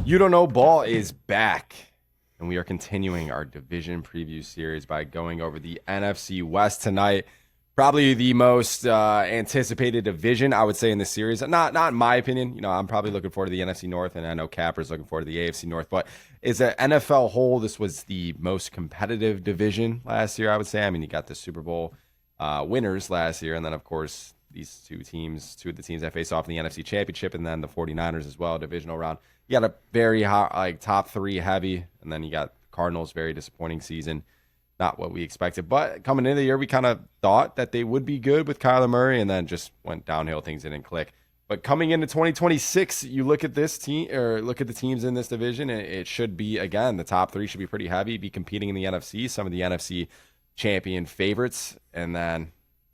You Don't Know Ball is back, and we are continuing our division preview series by going over the NFC West tonight. Probably the most anticipated division, I would say, in this series. Not in my opinion. You know, I'm probably looking forward to the NFC North, and I know Capper's looking forward to the AFC North. But as an NFL whole, this was the most competitive division last year, I would say. I mean, you got the Super Bowl winners last year, and then, of course, these two of the teams that face off in the NFC Championship, and then the 49ers as well, divisional round. You got a very hot, like, top three heavy, and then you got Cardinals, very disappointing season. Not what we expected, but coming into the year, we kind of thought that they would be good with Kyler Murray, and then just went downhill. Things didn't click. But coming into 2026, you look at this team, or look at the teams in this division, and it should be, again, the top three should be pretty heavy, be competing in the NFC, some of the NFC champion favorites, and then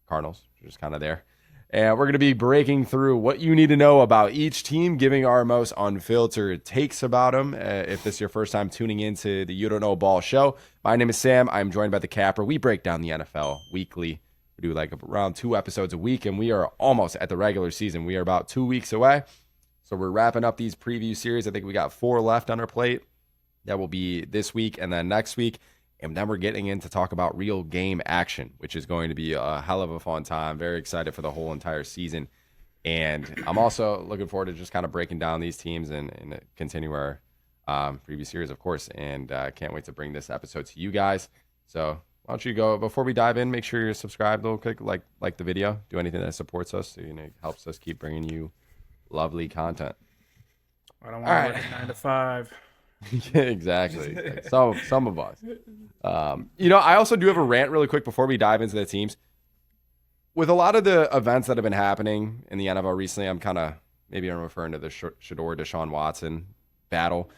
Cardinals, just kind of there. And we're going to be breaking through what you need to know about each team, giving our most unfiltered takes about them. If this is your first time tuning into the You Don't Know Ball show, my name is Sam. I'm joined by the Capper. We break down the NFL weekly. We do like around 2 episodes a week, and we are almost at the regular season. We are about 2 weeks away. So we're wrapping up these preview series. I think we got 4 left on our plate. That will be this week and then next week. And then we're getting in to talk about real game action, which is going to be a hell of a fun time. Very excited for the whole entire season. And I'm also looking forward to just kind of breaking down these teams and continue our preview series, of course. And can't wait to bring this episode to you guys. So why don't you go, before we dive in, make sure you're subscribed a little quick, like the video. Do anything that supports us. So, it helps us keep bringing you lovely content. I don't want to work 9 to 5. Yeah, exactly. Some of us. I also do have a rant really quick before we dive into the teams. With a lot of the events that have been happening in the NFL recently, I'm referring to the Shador Deshaun Watson battle,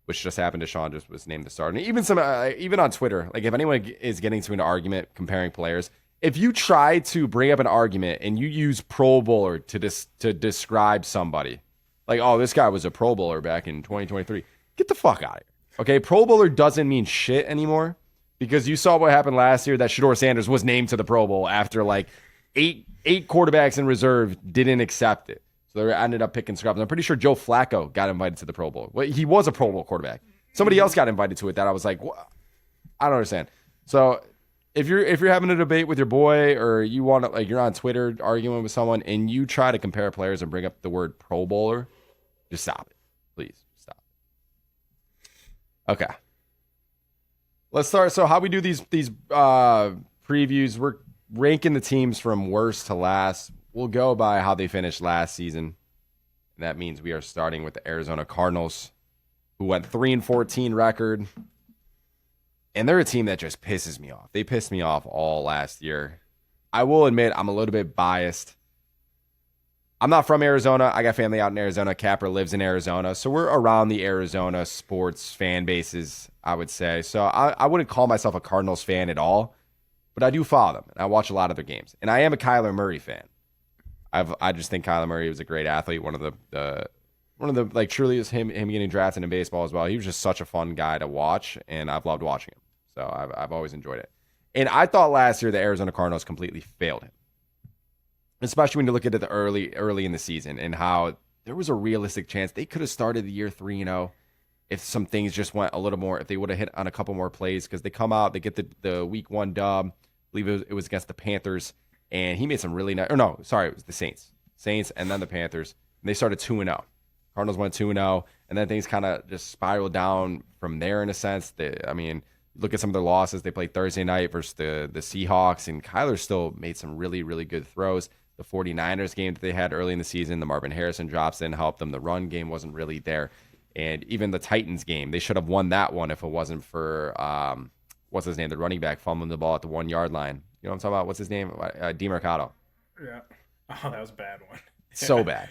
which just happened. Deshaun just was named the starter. And even on Twitter, like if anyone is getting to an argument comparing players, if you try to bring up an argument and you use Pro Bowler to describe somebody, like, oh, this guy was a Pro Bowler back in 2023. Get the fuck out of here. Okay, Pro Bowler doesn't mean shit anymore because you saw what happened last year that Shador Sanders was named to the Pro Bowl after like eight quarterbacks in reserve didn't accept it. So they ended up picking scrubs. I'm pretty sure Joe Flacco got invited to the Pro Bowl. Well, he was a Pro Bowl quarterback. Somebody else got invited to it that I was like, what? I don't understand. So if you're having a debate with your boy or you want to, like, you're on Twitter arguing with someone and you try to compare players and bring up the word Pro Bowler, just stop it, please. Okay. Let's start. So how we do these previews, we're ranking the teams from worst to last. We'll go by how they finished last season. And that means we are starting with the Arizona Cardinals, who went 3-14 record. And they're a team that just pisses me off. They pissed me off all last year. I will admit I'm a little bit biased. I'm not from Arizona. I got family out in Arizona. Capper lives in Arizona. So we're around the Arizona sports fan bases, I would say. So I wouldn't call myself a Cardinals fan at all, but I do follow them. And I watch a lot of their games. And I am a Kyler Murray fan. I just think Kyler Murray was a great athlete. One of the like, truly is him getting drafted in baseball as well. He was just such a fun guy to watch, and I've loved watching him. So I've always enjoyed it. And I thought last year the Arizona Cardinals completely failed him. Especially when you look at it early in the season and how there was a realistic chance they could have started the year 3-0 if some things just went a little more, if they would have hit on a couple more plays, because they come out, they get the week 1 dub. I believe it was against the Panthers, and he made some really nice, it was the Saints, and then the Panthers, and they started 2-0. Cardinals went 2-0, and then things kind of just spiraled down from there in a sense. Look at some of their losses. They played Thursday night versus the Seahawks, and Kyler still made some really, really good throws. The 49ers game that they had early in the season, the Marvin Harrison drops in, helped them. The run game wasn't really there. And even the Titans game, they should have won that one if it wasn't for, what's his name, the running back fumbling the ball at the 1-yard line. You know what I'm talking about? What's his name? DeMarcado. Yeah. Oh, that was a bad one. So bad.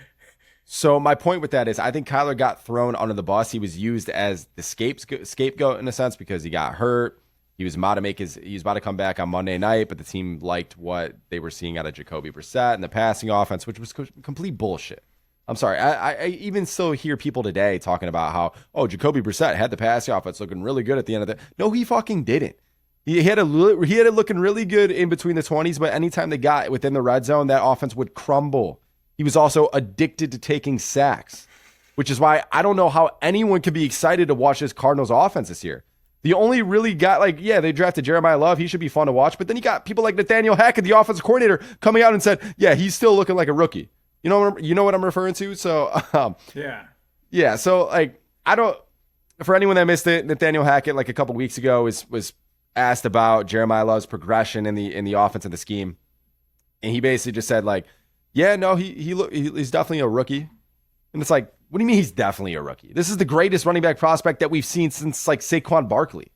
So my point with that is I think Kyler got thrown under the bus. He was used as the scapegoat in a sense because he got hurt. He was about to come back on Monday night, but the team liked what they were seeing out of Jacoby Brissett and the passing offense, which was complete bullshit. I'm sorry. I even still hear people today talking about how, Jacoby Brissett had the passing offense looking really good at the end of the. No, he fucking didn't. He had it looking really good in between the 20s, but anytime they got within the red zone, that offense would crumble. He was also addicted to taking sacks. which is why I don't know how anyone can be excited to watch this Cardinals offense this year. The only really guy, they drafted Jeremiah Love. He should be fun to watch. But then you got people like Nathaniel Hackett, the offensive coordinator, coming out and said, yeah, he's still looking like a rookie. You know what I'm referring to? So, yeah. So, I don't, for anyone that missed it, Nathaniel Hackett, a couple weeks ago, was asked about Jeremiah Love's progression in the offense and the scheme. And he basically just said, he's definitely a rookie. And it's like, what do you mean he's definitely a rookie? This is the greatest running back prospect that we've seen since Saquon Barkley.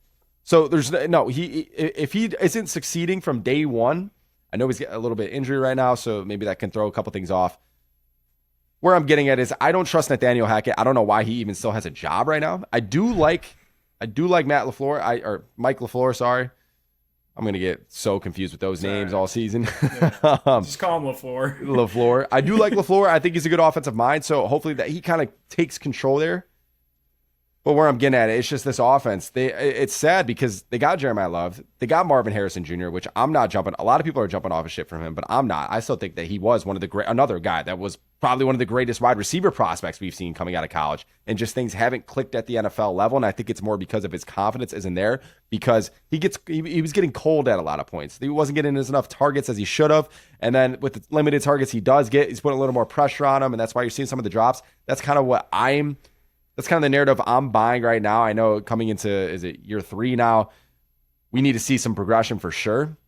So if he isn't succeeding from day one, I know he's got a little bit of injury right now, so maybe that can throw a couple things off. Where I'm getting at is I don't trust Nathaniel Hackett. I don't know why he even still has a job right now. I do like Matt LaFleur, or Mike LaFleur, sorry. I'm going to get so confused with those names all season. Yeah. Just call him LaFleur. LaFleur. I do like LaFleur. I think he's a good offensive mind, so hopefully that he kind of takes control there. But where I'm getting at it's just this offense. It's sad because they got Jeremiah Love. They got Marvin Harrison Jr., which I'm not jumping. A lot of people are jumping off of shit from him, but I'm not. I still think that he was another guy that was probably one of the greatest wide receiver prospects we've seen coming out of college. And just things haven't clicked at the NFL level. And I think it's more because of his confidence isn't there, because he was getting cold at a lot of points. He wasn't getting as enough targets as he should have. And then with the limited targets he does get, he's putting a little more pressure on him. And that's why you're seeing some of the drops. That's kind of the narrative I'm buying right now. I know coming into, is it year 3 now? We need to see some progression for sure.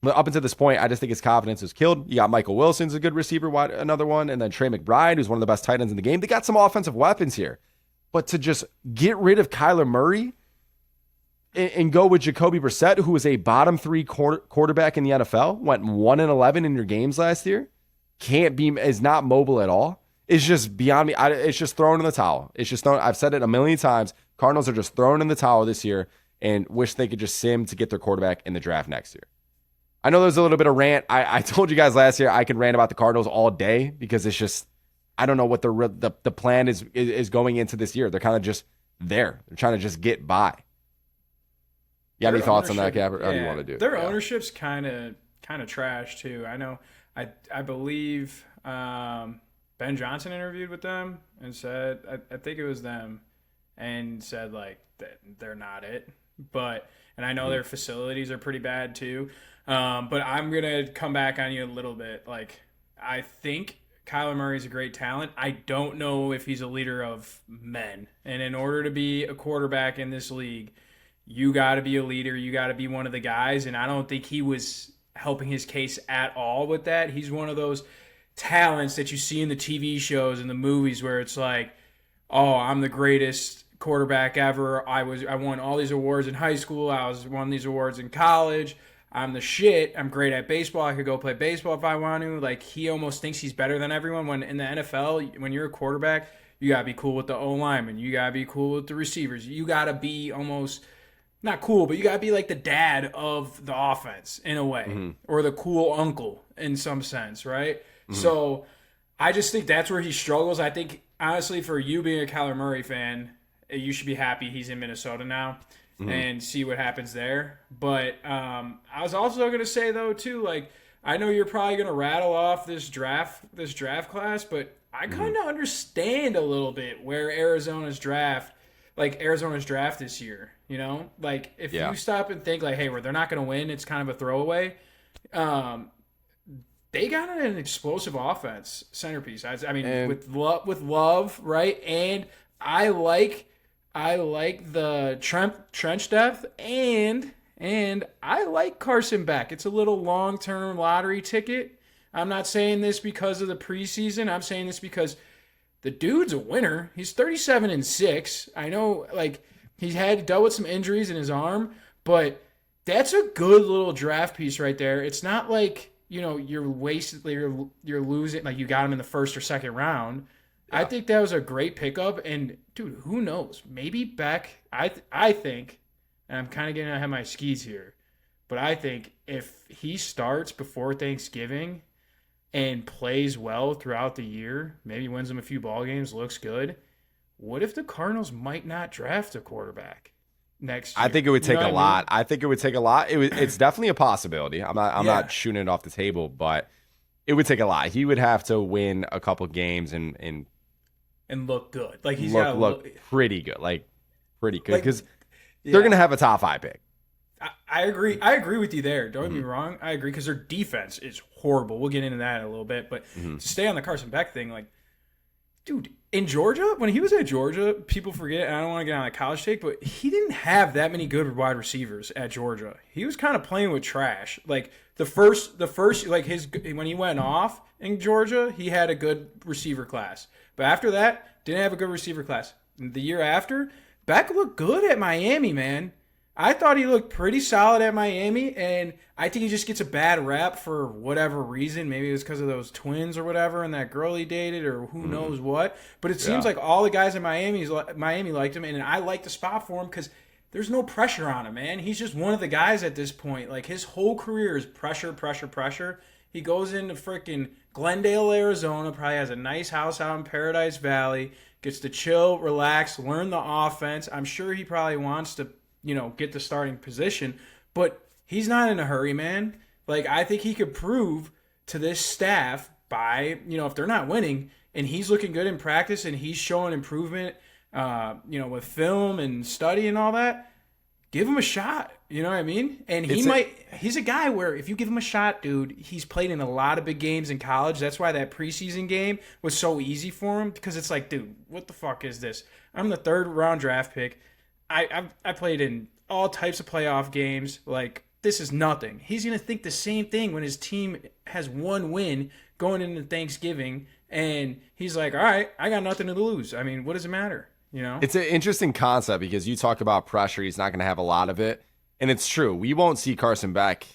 But up until this point, I just think his confidence is killed. You got Michael Wilson's a good receiver, another one, and then Trey McBride, who's one of the best tight ends in the game. They got some offensive weapons here. But to just get rid of Kyler Murray and go with Jacoby Brissett, who was a bottom 3 quarterback in the NFL, went 1-11 in your games last year, is not mobile at all. It's just beyond me. It's just thrown in the towel. It's just thrown. I've said it a million times. Cardinals are just thrown in the towel this year and wish they could just sim to get their quarterback in the draft next year. I know there's a little bit of rant. I told you guys last year I could rant about the Cardinals all day because it's just, I don't know what the plan is going into this year. They're kind of just there. They're trying to just get by. You got any thoughts on that, Cap? How do you want to do it? Their ownership's kind of trash too. I know. I believe Ben Johnson interviewed with them and said, I think it was them, and said that they're not it. And I know their facilities are pretty bad too. But I'm gonna come back on you a little bit. I think Kyler Murray's a great talent. I don't know if he's a leader of men. And in order to be a quarterback in this league, you got to be a leader. You got to be one of the guys. And I don't think he was helping his case at all with that. He's one of those talents that you see in the TV shows and the movies where it's like, oh, I'm the greatest quarterback ever. I won all these awards in high school. Won these awards in college. I'm the shit. I'm great at baseball. I could go play baseball if I want to. He almost thinks he's better than everyone. When in the NFL, when you're a quarterback, you got to be cool with the O-lineman. You got to be cool with the receivers. You got to be almost, not cool, but you got to be like the dad of the offense in a way. Or the cool uncle in some sense, right? So I just think that's where he struggles. I think, honestly, for you being a Kyler Murray fan, you should be happy he's in Minnesota now. And see what happens there. But I was also going to say, though, too, I know you're probably going to rattle off this draft class, but I kind of understand a little bit where Arizona's draft this year, you know? If you stop and think, hey, they're not going to win, it's kind of a throwaway. They got an explosive offense centerpiece. I mean, with Love, right? And I like the trench depth, and I like Carson Beck. It's a little long-term lottery ticket. I'm not saying this because of the preseason. I'm saying this because the dude's a winner. He's 37-6. I know, he's dealt with some injuries in his arm, but that's a good little draft piece right there. It's not you're wasted, you're losing, you got him in the first or second round. Yeah. I think that was a great pickup, and dude, who knows? Maybe Beck. I think, and I'm kind of getting ahead of my skis here, but I think if he starts before Thanksgiving and plays well throughout the year, maybe wins them a few ball games, looks good. What if the Cardinals might not draft a quarterback next year? I think it would take a lot. I think it would take a lot. It's definitely a possibility. I'm not shooting it off the table, but it would take a lot. He would have to win a couple games and and look good. Like he's look got to look pretty good, like pretty good, like, because they're gonna have a top 5 pick. I agree. I agree with you there. Don't get me wrong. I agree because their defense is horrible. We'll get into that in a little bit. But to stay on the Carson Beck thing, like, dude, in Georgia, when he was at Georgia, people forget, and I don't want to get on a college take, but he didn't have that many good wide receivers at Georgia. He was kind of playing with trash. Like the first, like when he went off in Georgia, he had a good receiver class. But after that, didn't have a good receiver class. The year after, Beck looked good at Miami, man. I thought he looked pretty solid at Miami, and I think he just gets a bad rap for whatever reason. Maybe it was because of those twins or whatever, and that girl he dated, or who knows what. But it seems like all the guys in Miami liked him, and I like the spot for him because there's no pressure on him, man. He's just one of the guys at this point. Like, his whole career is pressure, pressure, pressure. He goes into freaking Glendale, Arizona, probably has a nice house out in Paradise Valley, gets to chill, relax, learn the offense. I'm sure he probably wants to get the starting position, but he's not in a hurry, man. Like, I think he could prove to this staff by, if they're not winning and he's looking good in practice and he's showing improvement, with film and study and all that, give him a shot. You know what I mean? And he's a guy where if you give him a shot, dude, he's played in a lot of big games in college. That's why that preseason game was so easy for him, because it's like, dude, what the fuck is this? I'm the 3rd round draft pick. I played in all types of playoff games. Like, this is nothing. He's going to think the same thing when his team has one win going into Thanksgiving, and he's like, all right, I got nothing to lose. I mean, what does it matter? It's an interesting concept because you talk about pressure. He's not going to have a lot of it, and it's true. We won't see Carson Beck.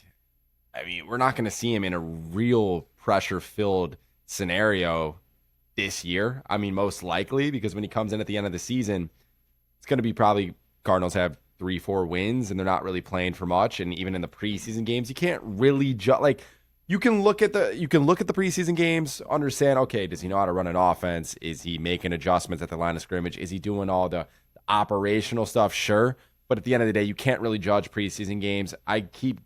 I mean, we're not going to see him in a real pressure-filled scenario this year. I mean, most likely, because when he comes in at the end of the season, it's going to be probably Cardinals have 3-4 wins and they're not really playing for much. And even in the preseason games, you can't really you can look at the preseason games, understand, okay, does he know how to run an offense? Is he making adjustments at the line of scrimmage? Is he doing all the operational stuff? Sure. But at the end of the day, you can't really judge preseason games. I keep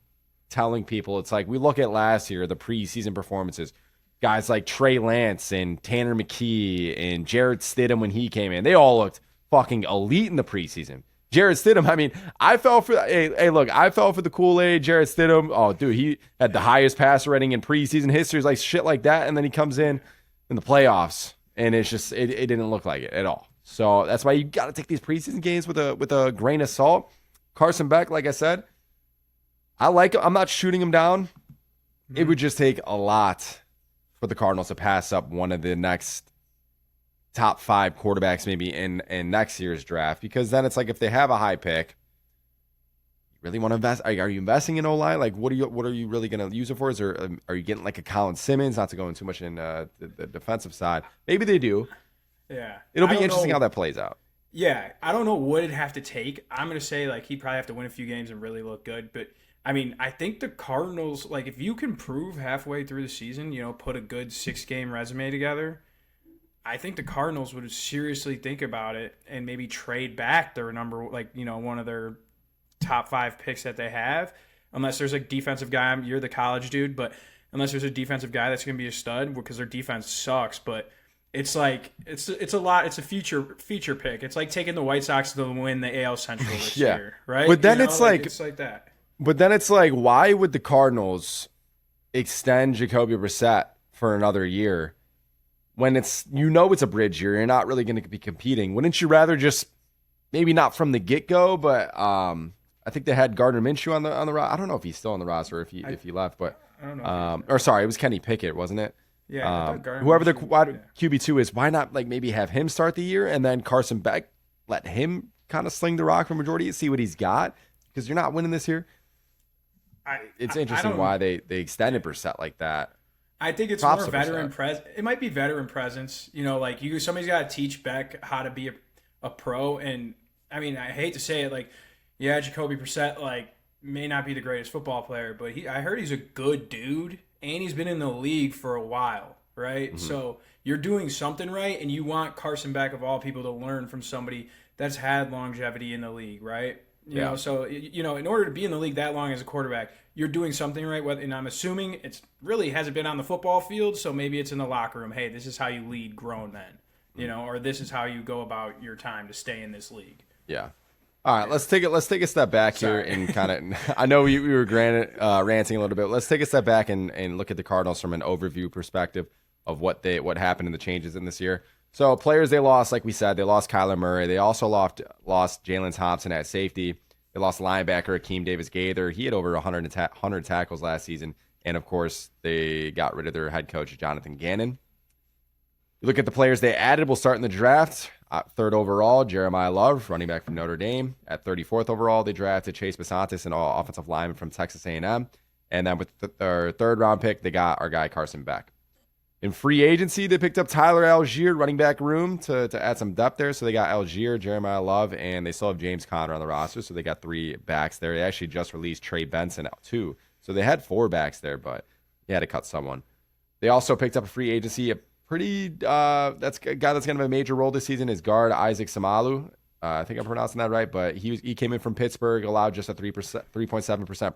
telling people, it's like, we look at last year, the preseason performances, guys like Trey Lance and Tanner McKee and Jarrett Stidham when he came in, they all looked fucking elite in the preseason. Jarrett Stidham, I mean, I fell for the Kool-Aid. Jarrett Stidham, oh, dude, he had the highest passer rating in preseason history, like shit like that, and then he comes in the playoffs, and it's just, it didn't look like it at all. So that's why you got to take these preseason games with a grain of salt. Carson Beck, like I said, I like him. I'm not shooting him down. It would just take a lot for the Cardinals to pass up one of the next top 5 quarterbacks maybe in next year's draft, because then it's like, if they have a high pick, you really want to invest. Are you investing in O-line? Like, what are you really going to use it for? Are you getting like a Colin Simmons? Not to go in too much in the defensive side. Maybe they do. Yeah. It'll be interesting how that plays out. Yeah. I don't know what it'd have to take. I'm going to say, like, he'd probably have to win a few games and really look good. But, I mean, I think the Cardinals, like, if you can prove halfway through the season, put a good 6-game resume together, I think the Cardinals would seriously think about it and maybe trade back their one of their top 5 picks that they have, unless there's a defensive guy. You're the college dude, but unless there's a defensive guy that's going to be a stud, because their defense sucks. But it's like, it's a lot. It's a feature pick. It's like taking the White Sox to win the AL Central this year, right? But then it's like that. But then it's like, why would the Cardinals extend Jacoby Brissett for another year when it's a bridge year? You're not really going to be competing. Wouldn't you rather just, maybe not from the get-go, but I think they had Gardner Minshew on the roster. I don't know if he's still on the roster, if he left, but I don't know. Or sorry, it was Kenny Pickett, wasn't it? Yeah. Whoever the QB2 is, why not like maybe have him start the year and then Carson Beck, let him kind of sling the rock for majority, see what he's got, because you're not winning this year. It's interesting why they extended Brissett like that. I think it's more veteran presence. It might be veteran presence. Somebody's got to teach Beck how to be a pro. And I mean, I hate to say it, like, yeah, Jacoby Brissett may not be the greatest football player, but I heard he's a good dude, and he's been in the league for a while, right? Mm-hmm. So you're doing something right, and you want Carson Beck, of all people, to learn from somebody that's had longevity in the league, right? You know, so in order to be in the league that long as a quarterback, you're doing something right. And I'm assuming it's really hasn't been on the football field, so maybe it's in the locker room. Hey, this is how you lead grown men. or this is how you go about your time to stay in this league. Yeah. All right, let's take a step back here and kind of. I know we were ranting a little bit. Let's take a step back and look at the Cardinals from an overview perspective of what happened and the changes in this year. So players they lost, like we said, they lost Kyler Murray. They also lost Jalen Thompson at safety. They lost linebacker Akeem Davis-Gaither. He had over 100 tackles last season, and of course they got rid of their head coach Jonathan Gannon. You look at the players they added. We'll start in the draft. Third overall, Jeremiah Love, running back from Notre Dame. At 34th overall, they drafted Chase Basantis, an offensive lineman from Texas A&M. And then with their third round pick, they got our guy Carson Beck. In free agency, they picked up Tyler Algier, running back room, to add some depth there. So they got Algier, Jeremiah Love, and they still have James Conner on the roster. So they got 3 backs there. They actually just released Trey Benson out too. So they had 4 backs there, but they had to cut someone. They also picked up a free agency, that's a guy that's going to have a major role this season is guard Isaac Samalu. I think I'm pronouncing that right, but he came in from Pittsburgh, allowed just a 3.7%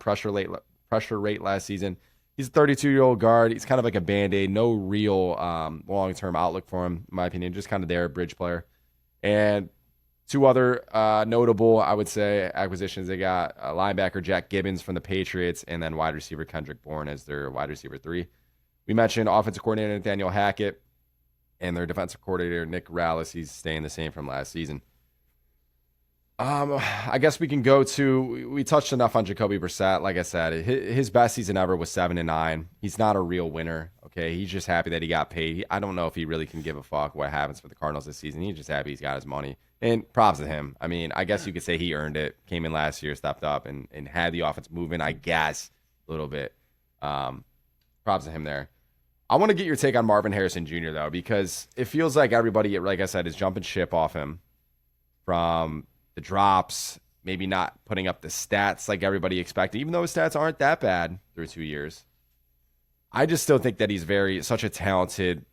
pressure rate last season. He's a 32-year-old guard. He's kind of like a Band-Aid, no real long-term outlook for him, in my opinion, just kind of there, bridge player. And 2 other notable, I would say, acquisitions. They got linebacker Jack Gibbons from the Patriots, and then wide receiver Kendrick Bourne as their wide receiver 3. We mentioned offensive coordinator Nathaniel Hackett and their defensive coordinator Nick Rallis. He's staying the same from last season. I guess we can go to. We touched enough on Jacoby Brissett. Like I said, his best season ever was 7-9. He's not a real winner. Okay, he's just happy that he got paid. I don't know if he really can give a fuck what happens for the Cardinals this season. He's just happy he's got his money. And props to him. I mean, I guess you could say he earned it. Came in last year, stepped up, and had the offense moving. I guess a little bit. Props to him there. I want to get your take on Marvin Harrison Jr., though, because it feels like everybody, like I said, is jumping ship off him from the drops, maybe not putting up the stats like everybody expected, even though his stats aren't that bad through 2 years. I just still think that he's such a talented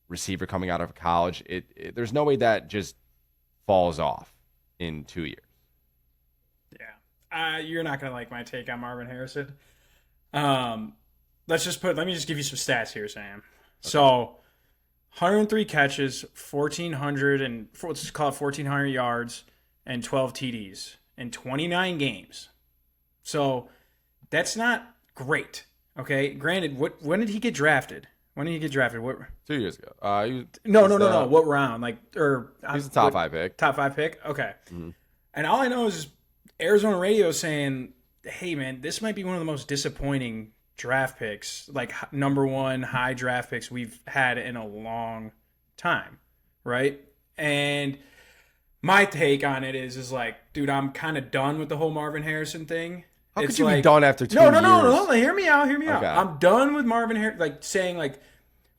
receiver coming out of college. There's no way that just falls off in 2 years. Yeah. You're not going to like my take on Marvin Harrison. Let me just give you some stats here, Sam. Okay. So, 103 catches, 1,400 yards, and 12 TDs in 29 games. So, that's not great. Okay. Granted, when did he get drafted? What? 2 years ago. No. What round? He's a top 5 pick. Top 5 pick. Okay. Mm-hmm. And all I know is Arizona radio saying, "Hey, man, this might be one of the most disappointing draft picks, like number 1 high draft picks we've had in a long time," right? And my take on it is like, dude, I'm kind of done with the whole Marvin Harrison thing. How could you be done after 2 years? No. Hear me out. Okay. I'm done with Marvin Harrison, like saying like,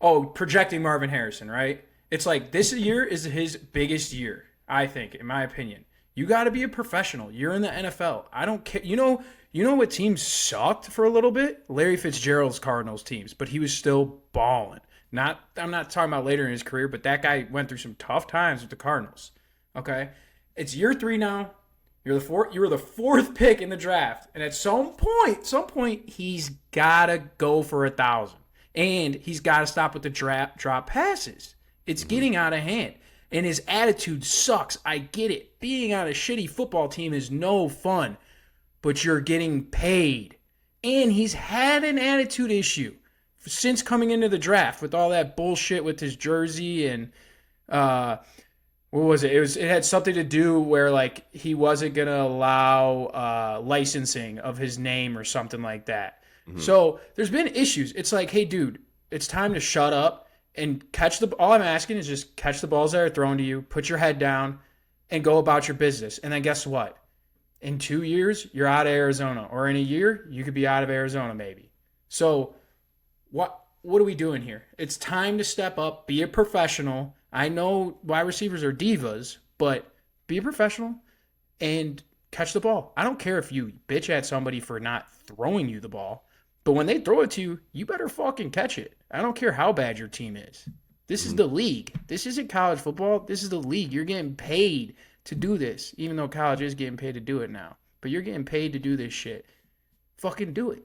oh, projecting Marvin Harrison, right? It's like this year is his biggest year, I think, in my opinion. You got to be a professional. You're in the NFL. I don't care. You know what teams sucked for a little bit? Larry Fitzgerald's Cardinals teams, but he was still balling. I'm not talking about later in his career, but that guy went through some tough times with the Cardinals. Okay, it's year 3 now. You were the 4th pick in the draft, and at some point, he's gotta go for 1,000, and he's gotta stop with the drop passes. It's getting out of hand, and his attitude sucks. I get it. Being on a shitty football team is no fun. But you're getting paid. And he's had an attitude issue since coming into the draft with all that bullshit with his jersey and what was it? It had something to do where like he wasn't gonna allow licensing of his name or something like that. Mm-hmm. So there's been issues. It's like, hey dude, it's time to shut up and catch the. All I'm asking is just catch the balls that are thrown to you, put your head down, and go about your business. And then guess what? In 2 years, you're out of Arizona. Or in a year, you could be out of Arizona maybe. So what are we doing here? It's time to step up, be a professional. I know wide receivers are divas, but be a professional and catch the ball. I don't care if you bitch at somebody for not throwing you the ball, but when they throw it to you, you better fucking catch it. I don't care how bad your team is. This is the league. This isn't college football. This is the league. You're getting paid to do this, even though college is getting paid to do it now. But you're getting paid to do this shit. Fucking do it.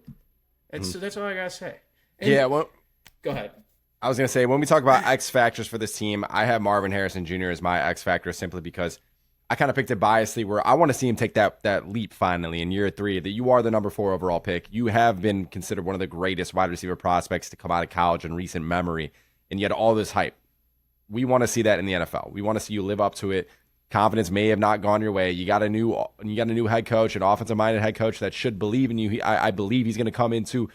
That's all I gotta say. And yeah, well, go ahead. I was going to say, when we talk about X factors for this team, I have Marvin Harrison Jr. as my X factor simply because I kind of picked it biasly where I want to see him take that leap finally in year 3, that you are the number 4 overall pick. You have been considered one of the greatest wide receiver prospects to come out of college in recent memory, and yet all this hype. We want to see that in the NFL. We want to see you live up to it. Confidence may have not gone your way. You got a new head coach, an offensive-minded head coach that should believe in you. I believe he's going to come into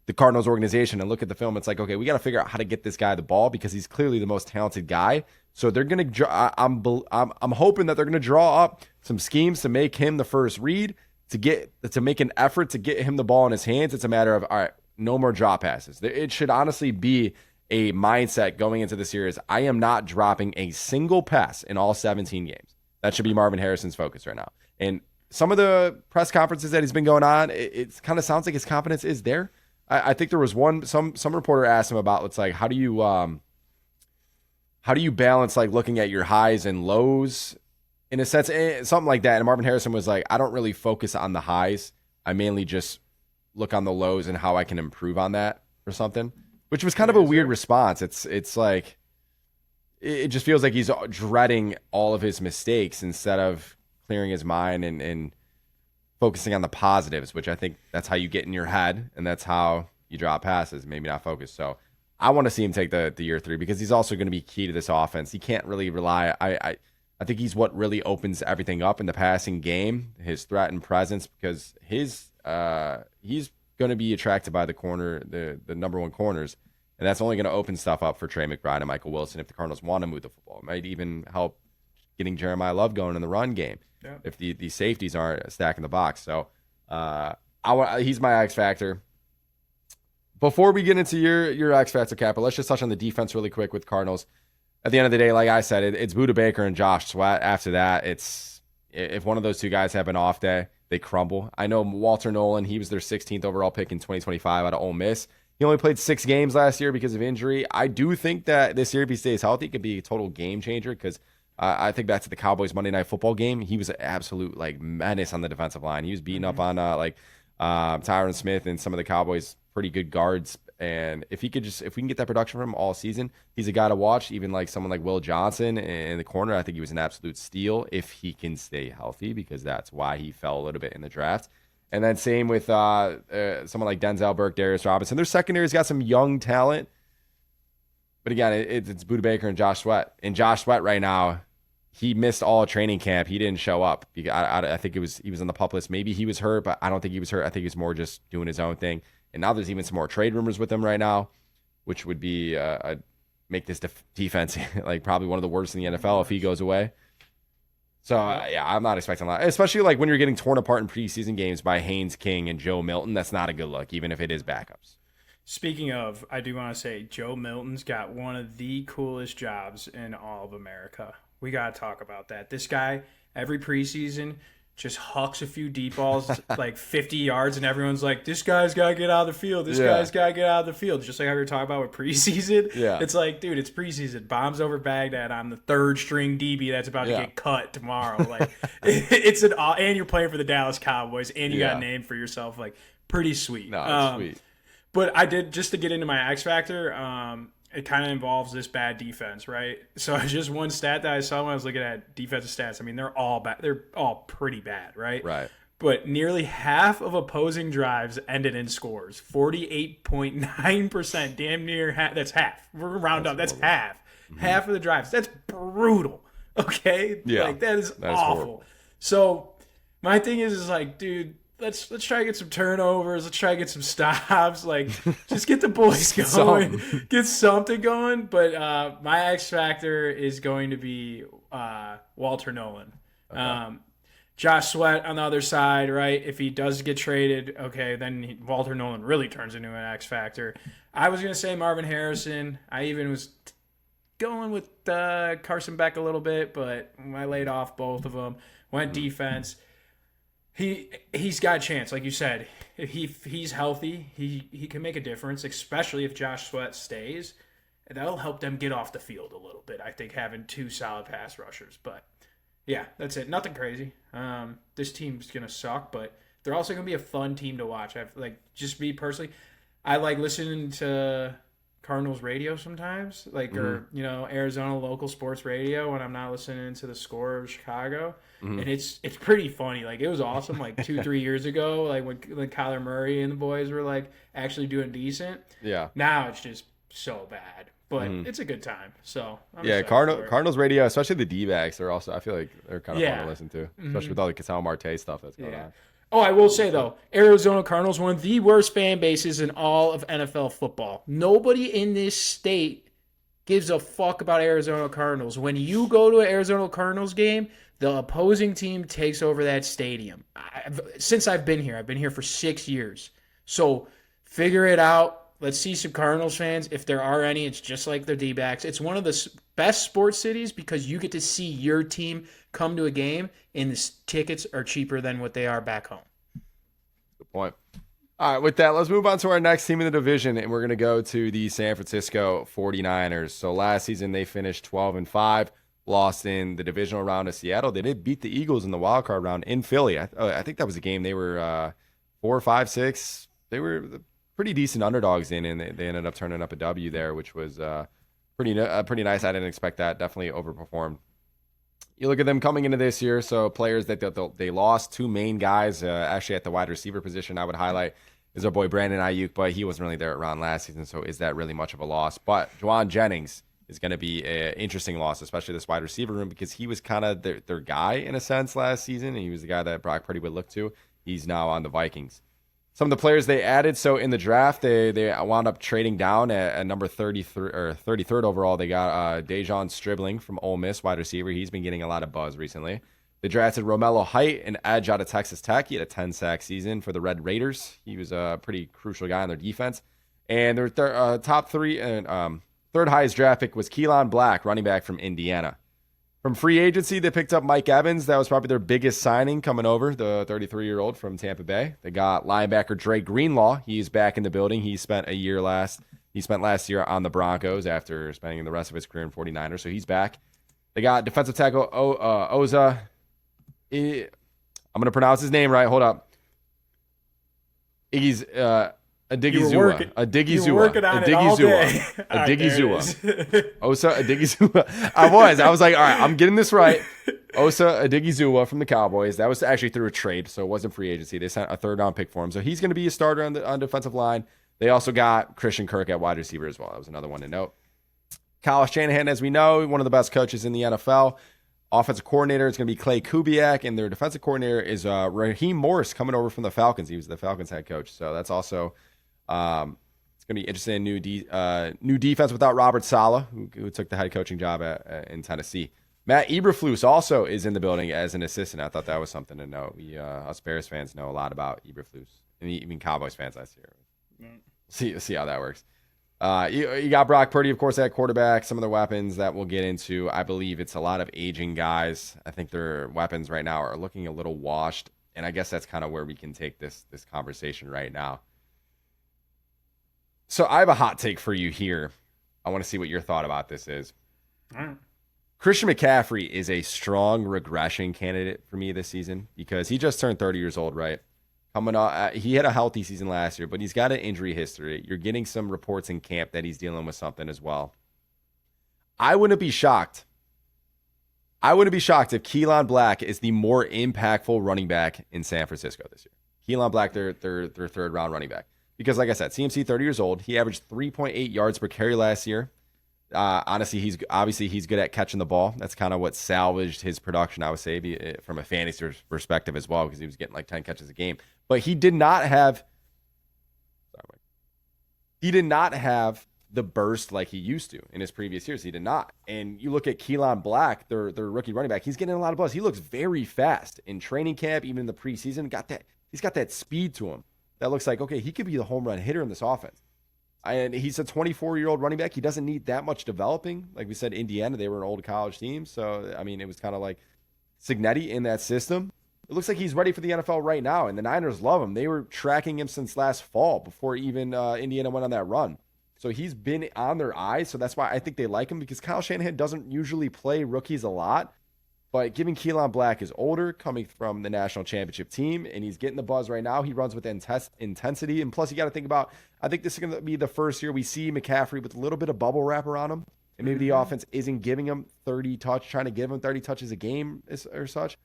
the Cardinals organization and look at the film. It's like, okay, we got to figure out how to get this guy the ball because he's clearly the most talented guy. So they're going to. I'm hoping that they're going to draw up some schemes to make him the first read, to make an effort to get him the ball in his hands. It's a matter of, all right, no more drop passes. It should honestly be a mindset going into the series. I am not dropping a single pass in all 17 games. That should be Marvin Harrison's focus right now. And some of the press conferences that he's been going on, it kind of sounds like his confidence is there. I think there was some reporter asked him about, it's like, how do you balance like looking at your highs and lows in a sense, something like that. And Marvin Harrison was like, I don't really focus on the highs. I mainly just look on the lows and how I can improve on that or something, which was kind of a weird response. It's like, it just feels like he's dreading all of his mistakes instead of clearing his mind and focusing on the positives, which I think that's how you get in your head, and that's how you drop passes, maybe not focus. So I want to see him take the year 3 because he's also going to be key to this offense. He can't really rely. I think he's what really opens everything up in the passing game, his threat and presence, because he's going to be attracted by the number 1 corners, and that's only going to open stuff up for Trey McBride and Michael Wilson if the Cardinals want to move the football. It might even help getting Jeremiah Love going in the run game. Yeah. If the safeties aren't stacking the box. So he's my X factor. Before we get into your X factor, Kappa, let's just touch on the defense really quick with Cardinals. At the end of the day, like I said, it's Budda Baker and Josh Sweat. After that, it's if one of those two guys have an off day, they crumble. I know Walter Nolan, he was their 16th overall pick in 2025 out of Ole Miss. He only played 6 games last year because of injury. I do think that this year, if he stays healthy, it could be a total game changer because I think back to the Cowboys Monday Night Football game. He was an absolute menace on the defensive line. He was beating up on Tyron Smith and some of the Cowboys' pretty good guards. And if we can get that production from him all season, he's a guy to watch. Even like someone like Will Johnson in the corner, I think he was an absolute steal if he can stay healthy, because that's why he fell a little bit in the draft. And then same with someone like Denzel Burke, Darius Robinson. Their secondary's got some young talent. But again, it's Budda Baker and Josh Sweat. And Josh Sweat right now, he missed all training camp. He didn't show up. I think he was on the PUP list. Maybe he was hurt, but I don't think he was hurt. I think he was more just doing his own thing. And now there's even some more trade rumors with him right now, which would be make this defense like probably one of the worst in the NFL if he goes away. So, I'm not expecting a lot, especially like when you're getting torn apart in preseason games by Haynes King and Joe Milton. That's not a good look, even if it is backups. Speaking of, I do want to say Joe Milton's got one of the coolest jobs in all of America. We got to talk about that. This guy, every preseason, just hucks a few deep balls like 50 yards, and everyone's like, this guy's got to get out of the field. This guy's got to get out of the field. Just like how we were talking about with preseason. Yeah. It's like, dude, it's preseason. Bombs over Baghdad on the 3rd string DB that's about to get cut tomorrow. Like, it's and you're playing for the Dallas Cowboys, and you got a name for yourself. Like, pretty sweet. No, it's sweet. But I did, just to get into my X Factor, it kind of involves this bad defense, right? So just one stat that I saw when I was looking at defensive stats. I mean, they're all bad. They're all pretty bad, right? Right. But nearly half of opposing drives ended in scores. 48.9%, damn near half. That's half. We're going to round up. That's half. Mm-hmm. Half of the drives. That's brutal. Okay? Yeah. Like, that is awful. Horrible. So my thing is like, dude, let's try to get some turnovers. Let's try to get some stops. Like, just get the boys going. Get something going. But my X factor is going to be Walter Nolan. Okay. Josh Sweat on the other side, right? If he does get traded, okay, then Walter Nolan really turns into an X factor. I was going to say Marvin Harrison. I even was going with Carson Beck a little bit, but I laid off both of them. Went defense. He's got a chance, like you said. If he's healthy, he can make a difference, especially if Josh Sweat stays. And that'll help them get off the field a little bit, I think, having 2 solid pass rushers. But, yeah, that's it. Nothing crazy. This team's going to suck, but they're also going to be a fun team to watch. Just me personally, I like listening to Cardinals radio sometimes, like or Arizona local sports radio when I'm not listening to the Score of Chicago, and it's pretty funny. Like it was awesome, like 2-3 years ago, like when Kyler Murray and the boys were like actually doing decent. Yeah. Now it's just so bad, but it's a good time. So Cardinals radio, especially the D-backs, they're also I feel like they're kind of fun to listen to, especially with all the Cassell Marte stuff that's going on. Oh, I will say, though, Arizona Cardinals, one of the worst fan bases in all of NFL football. Nobody in this state gives a fuck about Arizona Cardinals. When you go to an Arizona Cardinals game, the opposing team takes over that stadium. Since I've been here for 6 years. So figure it out. Let's see some Cardinals fans. If there are any, it's just like the D-backs. It's one of the best sports cities because you get to see your team come to a game, and the tickets are cheaper than what they are back home. Good point. All right, with that, let's move on to our next team in the division, and we're going to go to the San Francisco 49ers. So last season, they finished 12-5, lost in the divisional round of Seattle. They did beat the Eagles in the wild card round in Philly. I think that was a game they were 4, 5, 6. They were pretty decent underdogs in, and they ended up turning up a W there, which was pretty nice. I didn't expect that. Definitely overperformed. You look at them coming into this year, so players that they lost, two main guys, actually at the wide receiver position I would highlight is our boy Brandon Ayuk, but he wasn't really there around last season, so is that really much of a loss? But Juwan Jennings is going to be an interesting loss, especially this wide receiver room, because he was kind of their guy in a sense last season, and he was the guy that Brock Purdy would look to. He's now on the Vikings. Some of the players they added, so in the draft, they wound up trading down at number 33 or 33rd overall. They got Dejon Stribling from Ole Miss, wide receiver. He's been getting a lot of buzz recently. They drafted Romello Height, an edge out of Texas Tech. He had a 10-sack season for the Red Raiders. He was a pretty crucial guy on their defense. And their top three and third highest draft pick was Keelan Black, running back from Indiana. From free agency, they picked up Mike Evans. That was probably their biggest signing coming over, the 33-year-old from Tampa Bay. They got linebacker Dre Greenlaw. He's back in the building. He spent last year on the Broncos after spending the rest of his career in 49ers, so he's back. They got defensive tackle Oza. I'm going to pronounce his name right. Hold up. Adigizua. Osa Adigizua. I was like, all right, I'm getting this right. Osa Adigizua from the Cowboys. That was actually through a trade, so it wasn't free agency. They sent a third-round pick for him, so he's going to be a starter on defensive line. They also got Christian Kirk at wide receiver as well. That was another one to note. Kyle Shanahan, as we know, one of the best coaches in the NFL. Offensive coordinator is going to be Clay Kubiak, and their defensive coordinator is Raheem Morris coming over from the Falcons. He was the Falcons head coach, so that's also it's going to be interesting. New defense without Robert Saleh, who took the head coaching job in Tennessee. Matt Eberflus also is in the building as an assistant. I thought that was something to know. Us Bears fans know a lot about Eberflus, and even Cowboys fans last year. See how that works. You got Brock Purdy, of course, at quarterback. Some of their weapons that we'll get into. I believe it's a lot of aging guys. I think their weapons right now are looking a little washed, and I guess that's kind of where we can take this conversation right now. So I have a hot take for you here. I want to see what your thought about this is. All right. Christian McCaffrey is a strong regression candidate for me this season because he just turned 30 years old, right? He had a healthy season last year, but he's got an injury history. You're getting some reports in camp that he's dealing with something as well. I wouldn't be shocked. if Keelan Black is the more impactful running back in San Francisco this year. Keelan Black, their third round running back. Because like I said, CMC 30 years old. He averaged 3.8 yards per carry last year. Honestly, he's good at catching the ball. That's kind of what salvaged his production, I would say, from a fantasy perspective as well, because he was getting like 10 catches a game. But he did not have the burst like he used to in his previous years. He did not. And you look at Keelan Black, their rookie running back. He's getting a lot of buzz. He looks very fast in training camp, even in the preseason. He's got that speed to him that looks like, okay, he could be the home run hitter in this offense. And he's a 24-year-old running back. He doesn't need that much developing. Like we said, Indiana, they were an old college team. So, I mean, it was kind of like Cignetti in that system. It looks like he's ready for the NFL right now, and the Niners love him. They were tracking him since last fall before even Indiana went on that run. So he's been on their eyes, so that's why I think they like him, because Kyle Shanahan doesn't usually play rookies a lot. But given Keelan Black is older, coming from the national championship team, and he's getting the buzz right now, he runs with intensity. And plus, you got to think about, I think this is going to be the first year we see McCaffrey with a little bit of bubble wrap around him. And maybe the offense isn't giving him trying to give him 30 touches a game or such.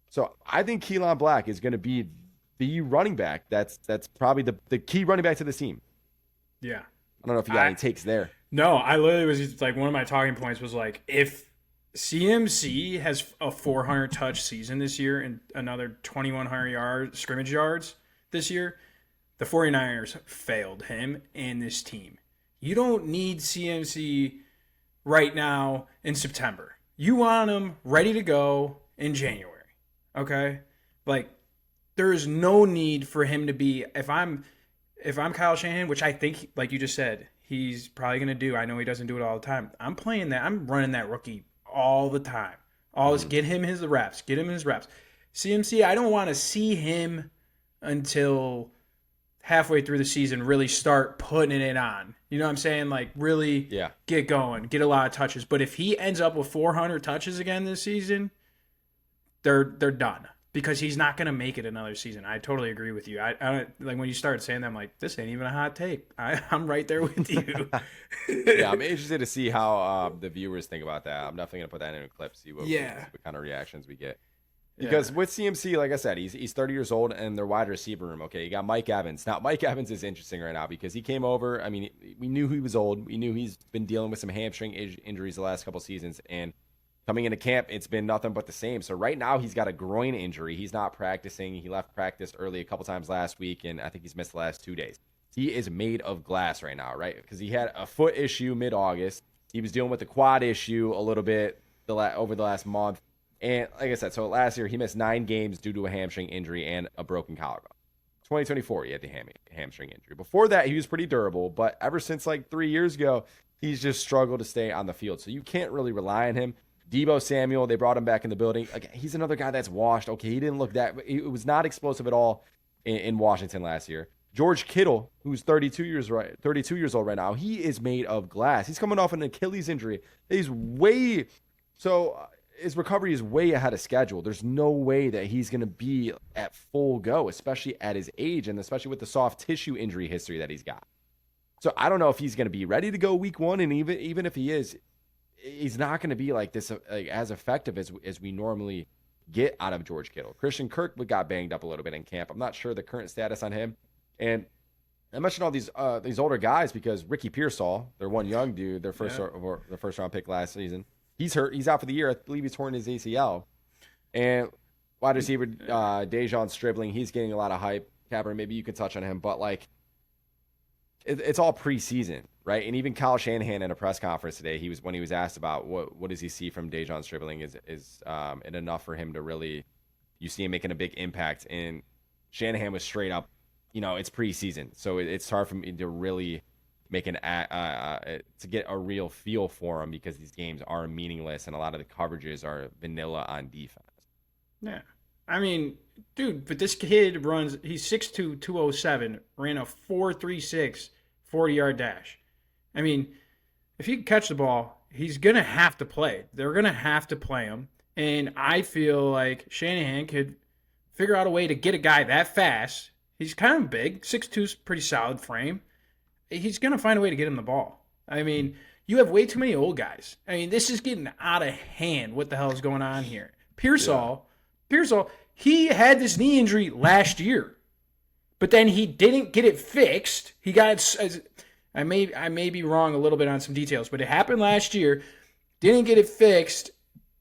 So I think Keelan Black is going to be the running back. That's probably the key running back to the team. Yeah. I don't know if you got any takes there. No, I literally was like, one of my talking points was like, if CMC has a 400 touch season this year and another 2,100 scrimmage yards this year, the 49ers failed him and this team. You don't need CMC right now in September. You want him ready to go in January. Okay? Like, there is no need for him to be, if I'm Kyle Shanahan, which I think, like you just said, he's probably going to do. I know he doesn't do it all the time. I'm running that rookie all the time. Always get him his reps. CMC, I don't want to see him until halfway through the season really start putting it on. You know what I'm saying? Like, really get going, get a lot of touches. But if he ends up with 400 touches again this season, they're done. Because he's not going to make it another season. I totally agree with you. I like when you started saying that, I'm like, this ain't even a hot take. I'm right there with you. Yeah, I'm interested to see how the viewers think about that. I'm definitely going to put that in a clip, see what kind of reactions we get. Because with CMC, like I said, he's 30 years old, and their wide receiver room, okay, you got Mike Evans. Now, Mike Evans is interesting right now because he came over. I mean, we knew he was old. We knew he's been dealing with some hamstring injuries the last couple seasons, and coming into camp, it's been nothing but the same. So right now he's got a groin injury. He's not practicing. He left practice early a couple times last week, and I think he's missed the last 2 days. He is made of glass right now, right? Because he had a foot issue mid-August. He was dealing with the quad issue a little bit over the last month. And like I said, so last year he missed 9 games due to a hamstring injury and a broken collarbone. 2024, he had the hamstring injury. Before that, he was pretty durable, but ever since like 3 years ago, he's just struggled to stay on the field. So you can't really rely on him. Debo Samuel, they brought him back in the building. Again, he's another guy that's washed. Okay, he didn't look it was not explosive at all in Washington last year. George Kittle, who's 32 years old right now, he is made of glass. He's coming off an Achilles injury. His recovery is way ahead of schedule. There's no way that he's going to be at full go, especially at his age and especially with the soft tissue injury history that he's got. So I don't know if he's going to be ready to go week 1, and even if he is, he's not going to be like this, as effective as we normally get out of George Kittle. Christian Kirk got banged up a little bit in camp. I'm not sure the current status on him. And I mentioned all these older guys because Ricky Pearsall, their one young dude, their first round pick last season, he's hurt. He's out for the year. I believe he's torn his ACL. And wide receiver Dejon Stribling, he's getting a lot of hype. Capper, maybe you can touch on him, but like it's all preseason, right? And even Kyle Shanahan in a press conference today, when he was asked about what does he see from Dejon Stribling, is it enough for him to really, you see him making a big impact? And Shanahan was straight up, it's preseason, so it's hard for me to really make to get a real feel for him because these games are meaningless and a lot of the coverages are vanilla on defense. Yeah. I mean, dude, but this kid he's 6'2", 207, ran a 4.36 40-yard dash. I mean, if he can catch the ball, he's going to have to play. They're going to have to play him. And I feel like Shanahan could figure out a way to get a guy that fast. He's kind of big. 6'2's pretty solid frame. He's going to find a way to get him the ball. I mean, you have way too many old guys. I mean, this is getting out of hand. What the hell is going on here? Pearsall, he had this knee injury last year. But then he didn't get it fixed. He got I may be wrong a little bit on some details, but it happened last year. Didn't get it fixed.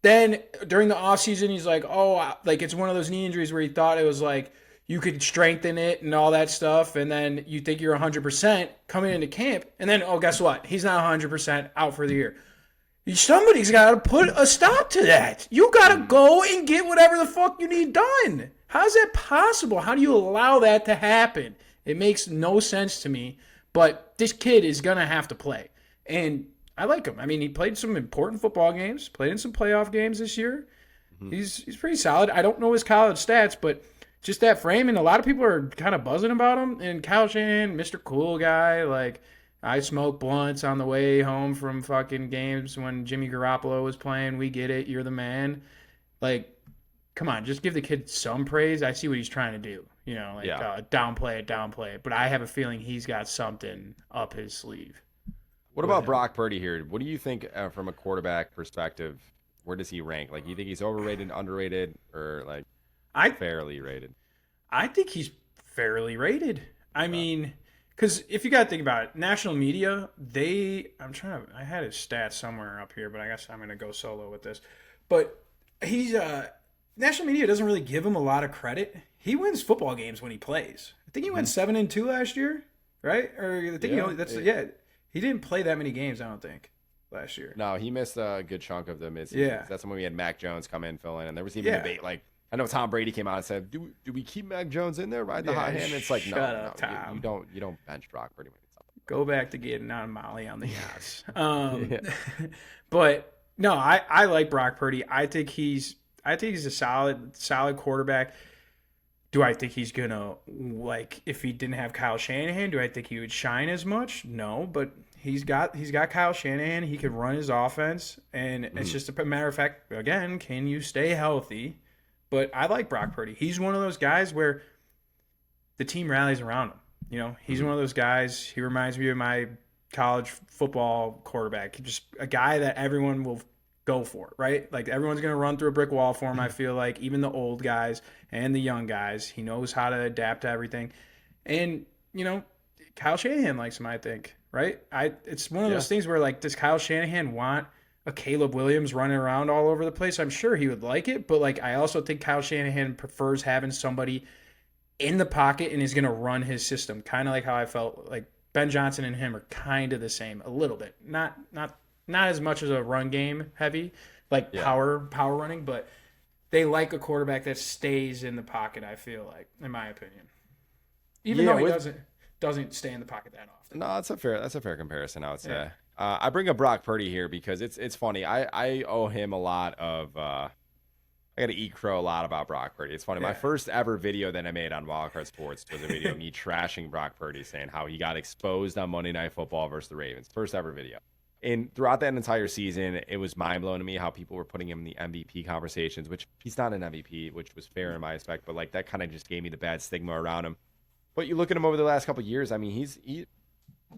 Then during the offseason, he's like, like it's one of those knee injuries where he thought it was like you could strengthen it and all that stuff, and then you think you're 100% coming into camp, and then, guess what? He's not 100% out for the year. Somebody's got to put a stop to that. You got to go and get whatever the fuck you need done. How's that possible? How do you allow that to happen? It makes no sense to me, but this kid is going to have to play. And I like him. I mean, he played some important football games, played in some playoff games this year. Mm-hmm. He's pretty solid. I don't know his college stats, but just that frame, and a lot of people are kind of buzzing about him. And Kyle Shanahan, Mr. Cool Guy, like, I smoke blunts on the way home from fucking games when Jimmy Garoppolo was playing. We get it. You're the man. Like, come on, just give the kid some praise. I see what he's trying to do. Downplay it. But I have a feeling he's got something up his sleeve. What about Brock Purdy here? What do you think from a quarterback perspective? Where does he rank? Like, you think he's overrated, underrated, or fairly rated? I think he's fairly rated. I mean, because if you got to think about it, national media, I had his stats somewhere up here, but I guess I'm going to go solo with this. But national media doesn't really give him a lot of credit. He wins football games when he plays. I think he went 7-2 last year, right? Or I think he didn't play that many games, I don't think, last year. No, he missed a good chunk of the midseason. Yeah. That's when we had Mac Jones come in, fill in, and there was even debate. Like, I know Tom Brady came out and said, "Do we keep Mac Jones in there, ride the hot hand?" It's like, no, you don't bench Brock Purdy when he's up. Go back to getting on Molly on the yachts. But no, I like Brock Purdy. I think he's a solid quarterback. Do I think he's gonna, like, if he didn't have Kyle Shanahan, do I think he would shine as much? No, but he's got Kyle Shanahan. He can run his offense, and it's just a matter of fact. Again, can you stay healthy? But I like Brock Purdy. He's one of those guys where the team rallies around him. He's one of those guys. He reminds me of my college football quarterback. Just a guy that everyone will go for, right? Like, everyone's going to run through a brick wall for him, I feel like, even the old guys and the young guys. He knows how to adapt to everything. And, Kyle Shanahan likes him, I think, right? It's one of those things where, like, does Kyle Shanahan want a Caleb Williams running around all over the place? I'm sure he would like it, but, like, I also think Kyle Shanahan prefers having somebody in the pocket and is going to run his system, kind of like how I felt like Ben Johnson and him are kind of the same a little bit. Not as much as a run game heavy, like power running, but they like a quarterback that stays in the pocket, I feel like, in my opinion. Even though he doesn't stay in the pocket that often. No, that's a fair comparison, I would say. Yeah. I bring up Brock Purdy here because it's funny. I owe him a lot of I got to eat crow a lot about Brock Purdy. It's funny. Yeah. My first ever video that I made on Wildcard Sports was a video of me trashing Brock Purdy, saying how he got exposed on Monday Night Football versus the Ravens. First ever video. And throughout that entire season, it was mind-blowing to me how people were putting him in the MVP conversations, which he's not an MVP, which was fair in my respect, but like that kind of just gave me the bad stigma around him. But you look at him over the last couple of years, I mean,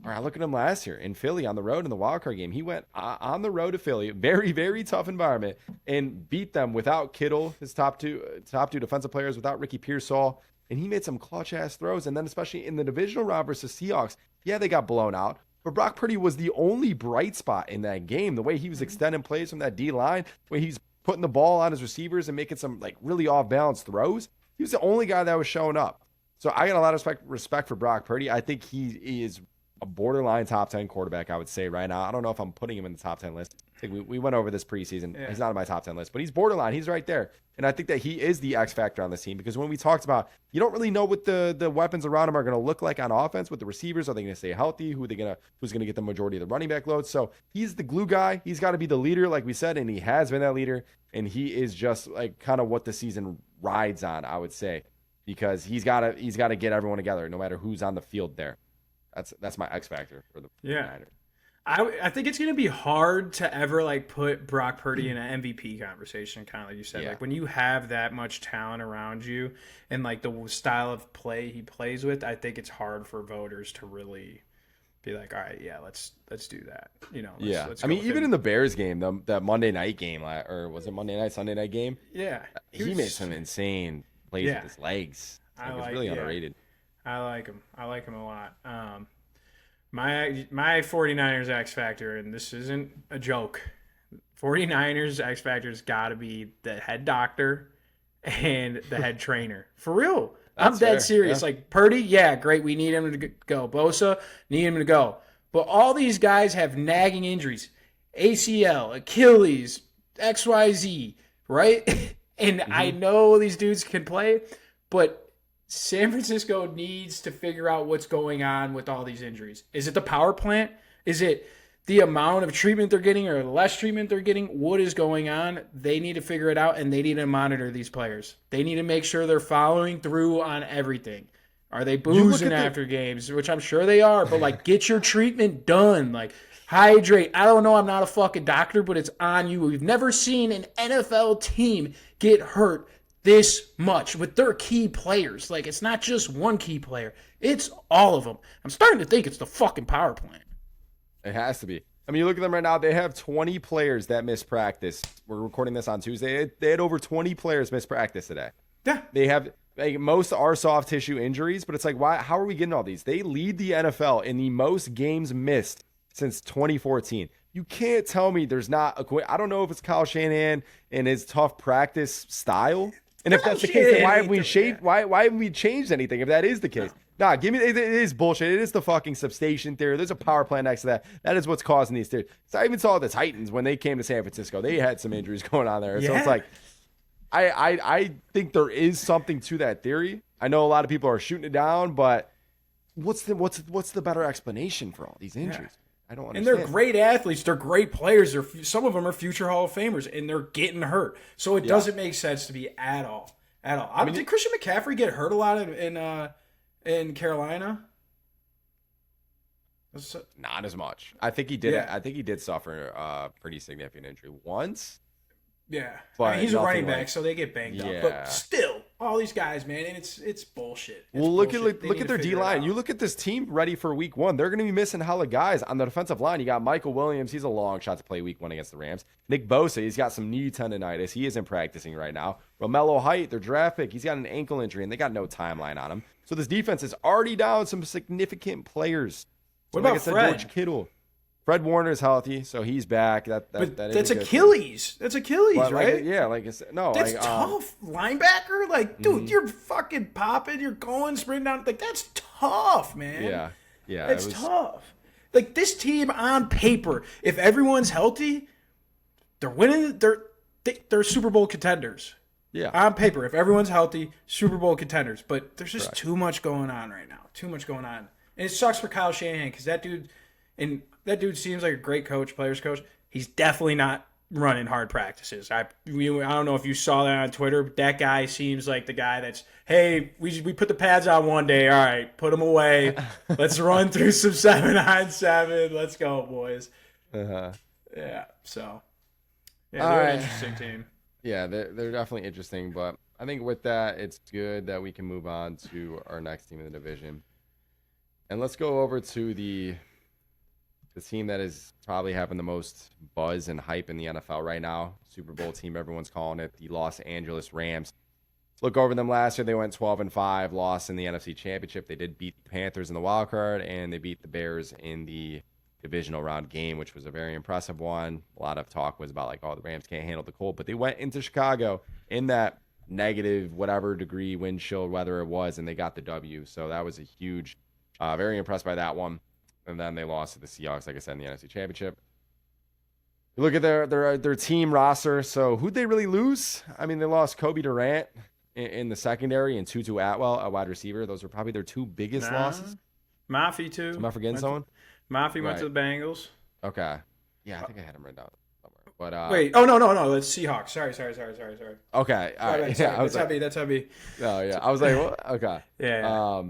I look at him last year in Philly on the road in the wildcard game. He went on the road to Philly, very, very tough environment, and beat them without Kittle, his top two defensive players, without Ricky Pearsall, and he made some clutch-ass throws. And then especially in the divisional round versus Seahawks, they got blown out. But Brock Purdy was the only bright spot in that game. The way he was extending plays from that D-line, the way he's putting the ball on his receivers and making some like really off-balance throws, he was the only guy that was showing up. So I got a lot of respect for Brock Purdy. I think he is a borderline top 10 quarterback, I would say right now. I don't know if I'm putting him in the top 10 list. I think we went over this preseason. Yeah. He's not on my top 10 list, but he's borderline. He's right there. And I think that he is the X factor on this team because when we talked about, you don't really know what the weapons around him are going to look like on offense with the receivers. Are they going to stay healthy? Who's going to get the majority of the running back load? So he's the glue guy. He's got to be the leader, like we said, and he has been that leader. And he is just like kind of what the season rides on, I would say, because he's got to get everyone together no matter who's on the field there. That's my X factor for the Niners. I think it's going to be hard to ever like put Brock Purdy in an MVP conversation, kind of like you said. Yeah. Like when you have that much talent around you and like the style of play he plays with, I think it's hard for voters to really be like, all right, let's do that. Let's I mean, even in the Bears game, that Monday night game, or was it Monday night, Sunday night game? Yeah, he made some insane plays with his legs. It was really underrated. I like him. I like him a lot. My 49ers X Factor, and this isn't a joke, 49ers X Factor's got to be the head doctor and the head trainer. For real. I'm dead serious. Yeah. Like Purdy, great. We need him to go. Bosa, need him to go. But all these guys have nagging injuries. ACL, Achilles, XYZ, right? And I know these dudes can play, but San Francisco needs to figure out what's going on with all these injuries. Is it the power plant? Is it the amount of treatment they're getting or less treatment they're getting? What is going on? They need to figure it out, and they need to monitor these players. They need to make sure they're following through on everything. Are they boozing after games? Which I'm sure they are, but like, get your treatment done. Like, hydrate. I don't know. I'm not a fucking doctor, but it's on you. We've never seen an NFL team get hurt this much with their key players. Like, it's not just one key player. It's all of them. I'm starting to think it's the fucking power plant. It has to be. I mean, you look at them right now. They have 20 players that miss practice. We're recording this on Tuesday. They had over 20 players miss practice today. Yeah. They have most are soft tissue injuries, but it's like, why? How are we getting all these? They lead the NFL in the most games missed since 2014. You can't tell me there's not I don't know if it's Kyle Shanahan and his tough practice style. And if that's the case, then why haven't we changed anything? If that is the case, nah, give me. It is bullshit. It is the fucking substation theory. There's a power plant next to that. That is what's causing these theories. So I even saw the Titans when they came to San Francisco. They had some injuries going on there. Yeah. So it's like, I think there is something to that theory. I know a lot of people are shooting it down, but what's the better explanation for all these injuries? Yeah. I don't understand. And they're great athletes. They're great players. Some of them are future Hall of Famers, and they're getting hurt. So it doesn't make sense to me at all. At all. Did Christian McCaffrey get hurt a lot in Carolina? Not as much. I think he did. Yeah. I think he did suffer a pretty significant injury once. Yeah, but he's a running back, so they get banged up. But still, all these guys, man, and it's bullshit. Look at their D line. You look at this team ready for Week 1. They're going to be missing hella guys on the defensive line. You got Michael Williams. He's a long shot to play Week 1 against the Rams. Nick Bosa, he's got some knee tendonitis. He isn't practicing right now. Romello Height, their draft pick, he's got an ankle injury, and they got no timeline on him. So this defense is already down some significant players. What about Fred? George Kittle. Fred Warner's healthy, so he's back. That's Achilles. That's Achilles, right? Like I said, no. That's tough. Linebacker? Like, dude, you're fucking popping. You're going, sprinting down. Like, that's tough, man. Yeah. It's tough. Like, this team on paper, if everyone's healthy, they're winning. They're Super Bowl contenders. Yeah. On paper, if everyone's healthy, Super Bowl contenders. But there's just too much going on right now. Too much going on. And it sucks for Kyle Shanahan because that dude seems like a great coach, players coach. He's definitely not running hard practices. I don't know if you saw that on Twitter, but that guy seems like the guy that's, hey, we put the pads on one day. All right, put them away. Let's run through some 7-on-7. Let's go, boys. Yeah, so. Yeah, they're an interesting team. Yeah, they're definitely interesting, but I think with that, it's good that we can move on to our next team in the division. And let's go over to the team that is probably having the most buzz and hype in the NFL right now. Super Bowl team, everyone's calling it, the Los Angeles Rams. Look over them last year. They went 12-5, lost in the NFC Championship. They did beat the Panthers in the wild card, and they beat the Bears in the divisional round game, which was a very impressive one. A lot of talk was about, like, oh, the Rams can't handle the cold. But they went into Chicago in that negative whatever degree wind chill weather it was, and they got the W. So that was a huge, very impressed by that one. And then they lost to the Seahawks, like I said, in the NFC Championship. You look at their team roster. So who'd they really lose? I mean, they lost Kobe Durant in the secondary and Tutu Atwell, a wide receiver. Those were probably their two biggest losses. Mafi, too. Am I forgetting someone? Mafi went to the Bengals. Okay. Yeah, I think I had him written down somewhere. But wait. Oh, no. It's Seahawks. Sorry. Okay. All right. That's heavy. Oh, yeah. I was like, what? Okay. Yeah.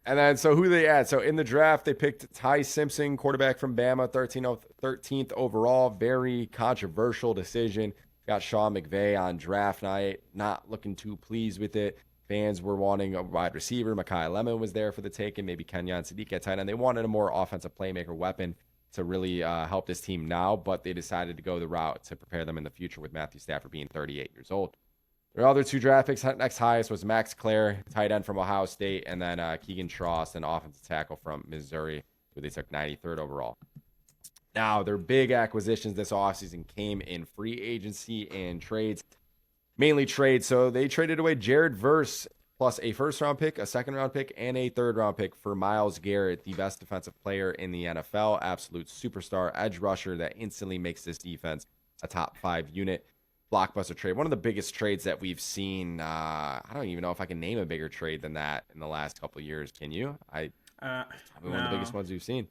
And then, so who they had? So in the draft, they picked Ty Simpson, quarterback from Bama, 13th overall. Very controversial decision. Got Sean McVay on draft night. Not looking too pleased with it. Fans were wanting a wide receiver. Mekhi Lemon was there for the taking. Maybe Kenyon Sadiq at tight end. They wanted a more offensive playmaker weapon to really help this team now, but they decided to go the route to prepare them in the future with Matthew Stafford being 38 years old. Their other two draft picks, next highest was Max Clare, tight end from Ohio State, and then Keegan Trost, an offensive tackle from Missouri, who they took 93rd overall. Now, their big acquisitions this offseason came in free agency and trades, mainly trades. So they traded away Jared Verse plus a first-round pick, a second-round pick, and a third-round pick for Myles Garrett, the best defensive player in the NFL, absolute superstar, edge rusher that instantly makes this defense a top 5 unit. Blockbuster trade, one of the biggest trades that we've seen. I don't even know if I can name a bigger trade than that in the last couple of years. Can you? One of the biggest ones we've seen.